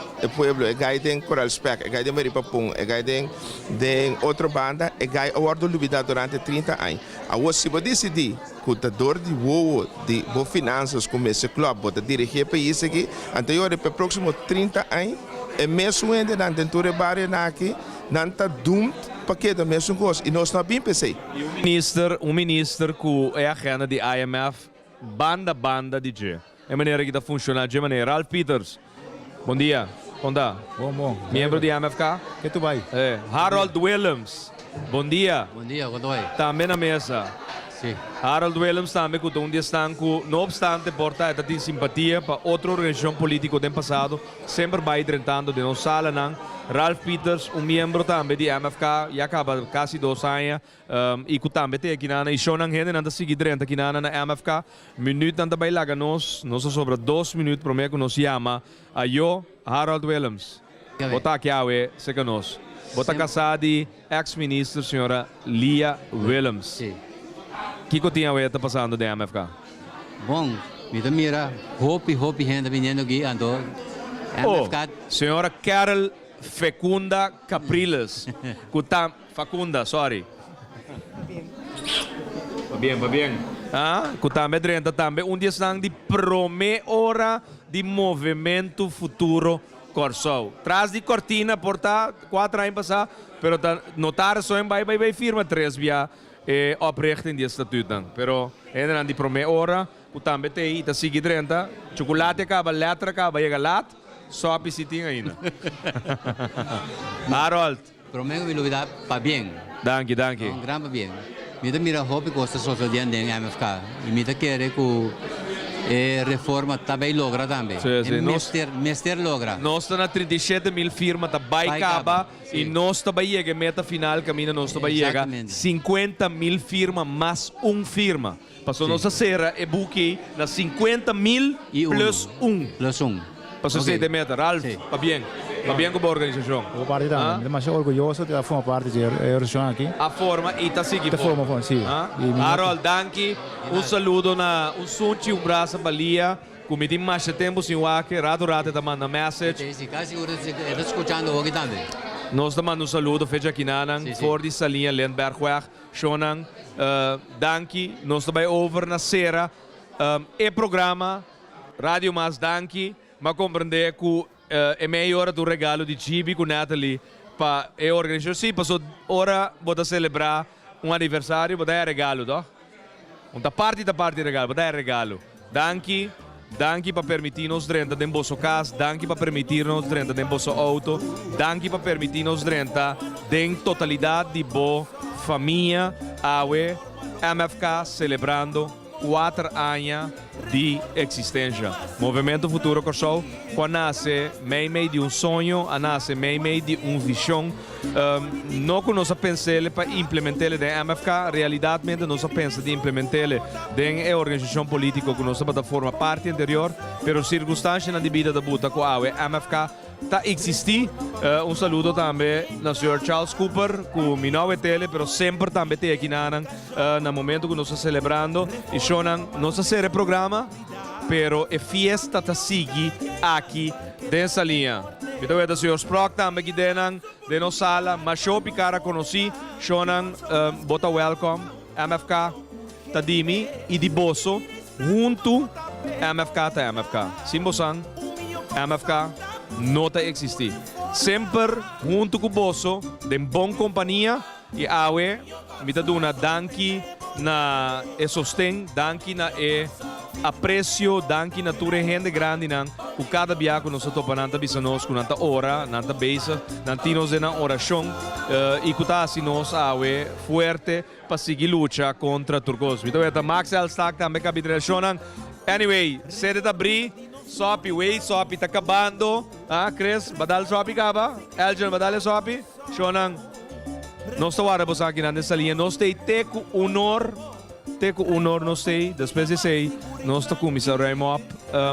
é gaiden Coral Spec, é gaiden Maripapum, é gaiden de outra banda, é gaiden awardo lubida durante 30 anos. Agora, se você decidir que o dador de boa de boas finanças como esse clube, pode dirigir o país aqui, anterior para os próximos 30 anos, é mesmo ainda na dentro barra aqui, não está doomed para que da mesma coisa. E nós não bem pensei. E um ministro que é a agenda de IMF, banda de G. É maneira que está funcionando de maneira. Ralph Peters, bom dia. Bom dia. Bom. Membro de MFK? Que tu vai? Harold Williams, bom dia. Bom dia, quando vai? Também na mesa. Sim. Harold Williams também que um dia estão com, não obstante, porta tem simpatia para outra organização política do passado, sempre vai tentando de não sala não. Ralph Peters, membro também de MFK, já acaba quase 2 anos, e que também tem aqui na e show não gente não seguir dentro aqui na MFK, minuto não vai lá nós sobre 2 minutos para mim que nos chama a eu Harold Williams. Botar aqui a se que nós. Botar casado de ex-ministra senhora Lia Williams. Sim. O que tinha está passando da MFK? Bom, mira, hopi gente viniendo aquí, ando. Oh, senhora Carol Fecunda Capriles. Facunda, sorry. Va bien. Ah, kutambe drenta tambe un dia sang di prome ora di movimento futuro Corsou. Traz di cortina porta 4 anos passar, pero notar só em vai firma 3 via oprichting die statuten. Pero en di prome ora kutambe te ta sigi drenta, chocolate acaba, letra acaba, chega lat, só pisitinha ainda. Harold. Promego me novidade para bien. Danke. Un gran para bien. Mira hobby costa social dia em MFK. E mira querer que reforma também logra também. Mester logra. Nós estamos na 37.000 firmas, tá baicaba e nós estamos chega meta final caminho nós estamos chega 50.000 firmas mais firma. Passou nossa serra e buquei na 50.000 plus 1. Plus 1. Passou 7 metros, Ralf, va bien com a organização. O partido também, demasiado orgulhoso de formar parte da organização aqui. A forma e tá seguindo. A forma, sim. Harold, danke. Saludo na sunchi, braço balia. Como tem mais tempo sem o aqui, rato tá mandando message. Sim, quase seguro está escutando aqui também. Nós mandamos saludo, fecha aqui nanan, for de salinha Lendbergweg, Shonan, danke. Nós também over na Sera, programa Radio Mas danke. Ma compreender que é melhor do regalo de Chibi com Natalie para a organização. Sim, passou hora para celebrar aniversário, para dar regalo, tá? Uma parte regalo, para dar regalo. Danke para permitir-nos dentro de nosso casa, danke para permitir-nos dentro de nosso auto, danke para permitir-nos dentro de totalidade de boa família, awe, MFK celebrando 4 anos de existência. Movimento Futuro Corsou, quando nasce meio de sonho, nasce meio de visão. Não que nós pensamos para implementar a MFK, realidade nós pensamos de implementar a organização política que nós forma parte anterior, mas circunstâncias na vida da buta com a MFK está existir. Saludo também na senhora Charles Cooper, que me não é tele, mas sempre também tem aqui no momento que nós estamos celebrando. E shonan, nós fazemos programa, mas a festa está seguindo aqui nessa linha. Então, o senhor Sprock também aqui dentro de nossa sala, mas show picara conheci, shonan, bota welcome, MFK, Tadimi e de Bosso, junto MFK tá MFK. Simbosan, MFK. Nota existir. Sempre junto com o Bosso, de boa companhia e awe, me dá uma danke na sostém, danke na aprecio, danke na tua gente grande nan, com cada dia que nós estamos nanta bisanos, com nanta hora, nanta beisa, nantinos na oração e que tá assim nós awe forte para seguir luta contra Turcos. Então é Max Elstack também capitulação. Anyway, 7 de abril. Sopi, Sopi tá acabando. Chris, badal Sopi acaba. Elgin, badal Sopi. Shonan, nós estamos aqui nessa linha. Nós temos honor, nós temos, depois de sei, nós estamos com Mr. Raymond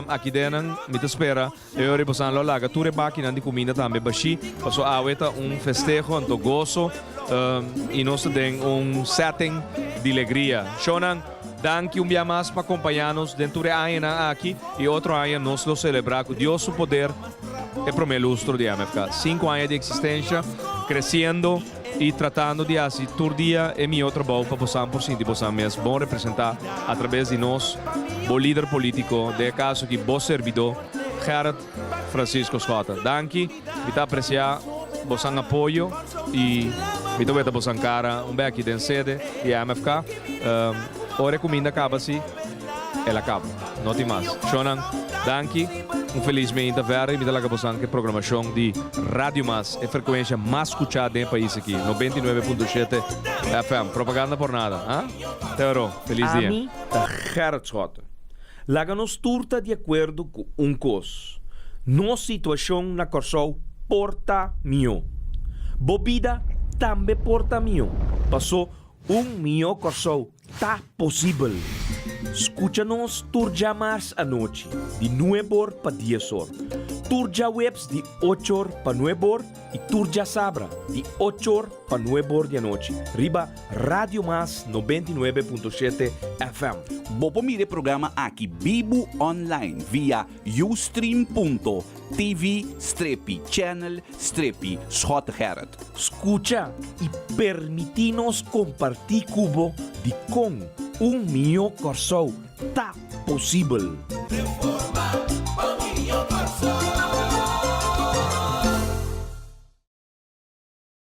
aqui dentro, me espera. Eu reposan lo laga, tu rebaki nandi comida também baixi. Passou a aveta festejo, anto gozo, e nós temos setting de alegria. Shonan, danke dia mais para acompanhar-nos dentro de ano aqui e outro ano nós lo celebrar com Deus o poder é para o lustro de MFK. 5 anos de existência, crescendo e tratando de assim, todo dia é meu trabalho para possamos mesmo bom representar através de nós, o líder político, de caso que bom servidor, Gerard Francisco Schota. Danke, me apreciar o seu apoio e me dá o seu cara, aqui dentro sede de MFK. Ora comida acaba-se, ela acaba. Não tem mais. Shonan, danke. Felizmente, vera e me dá a que programação de Rádio Mas é a frequência mais escutada no país aqui, 99.7 FM. Propaganda por nada. Teoro, feliz dia. Ami da Gerard Schota. Laga-nos turta de acordo com coisa. Nossa situação na Corsou porta mio. Bobida também porta mio. Passou mio Corsou. Tá possível. Escucha-nos turja mais à noite, de 9 para 10 horas. Turja Webs de 8 para 9 y Turja Sabra de 8 para 9 de noche. Riba Radio Más 99.7 FM. Bopo mire programa aqui Bibo Online via ustream.tv/channel/Schotgerrit. Escucha y permitinos compartir cubo de con mío corso. Ta posible. Reforma, mío corso.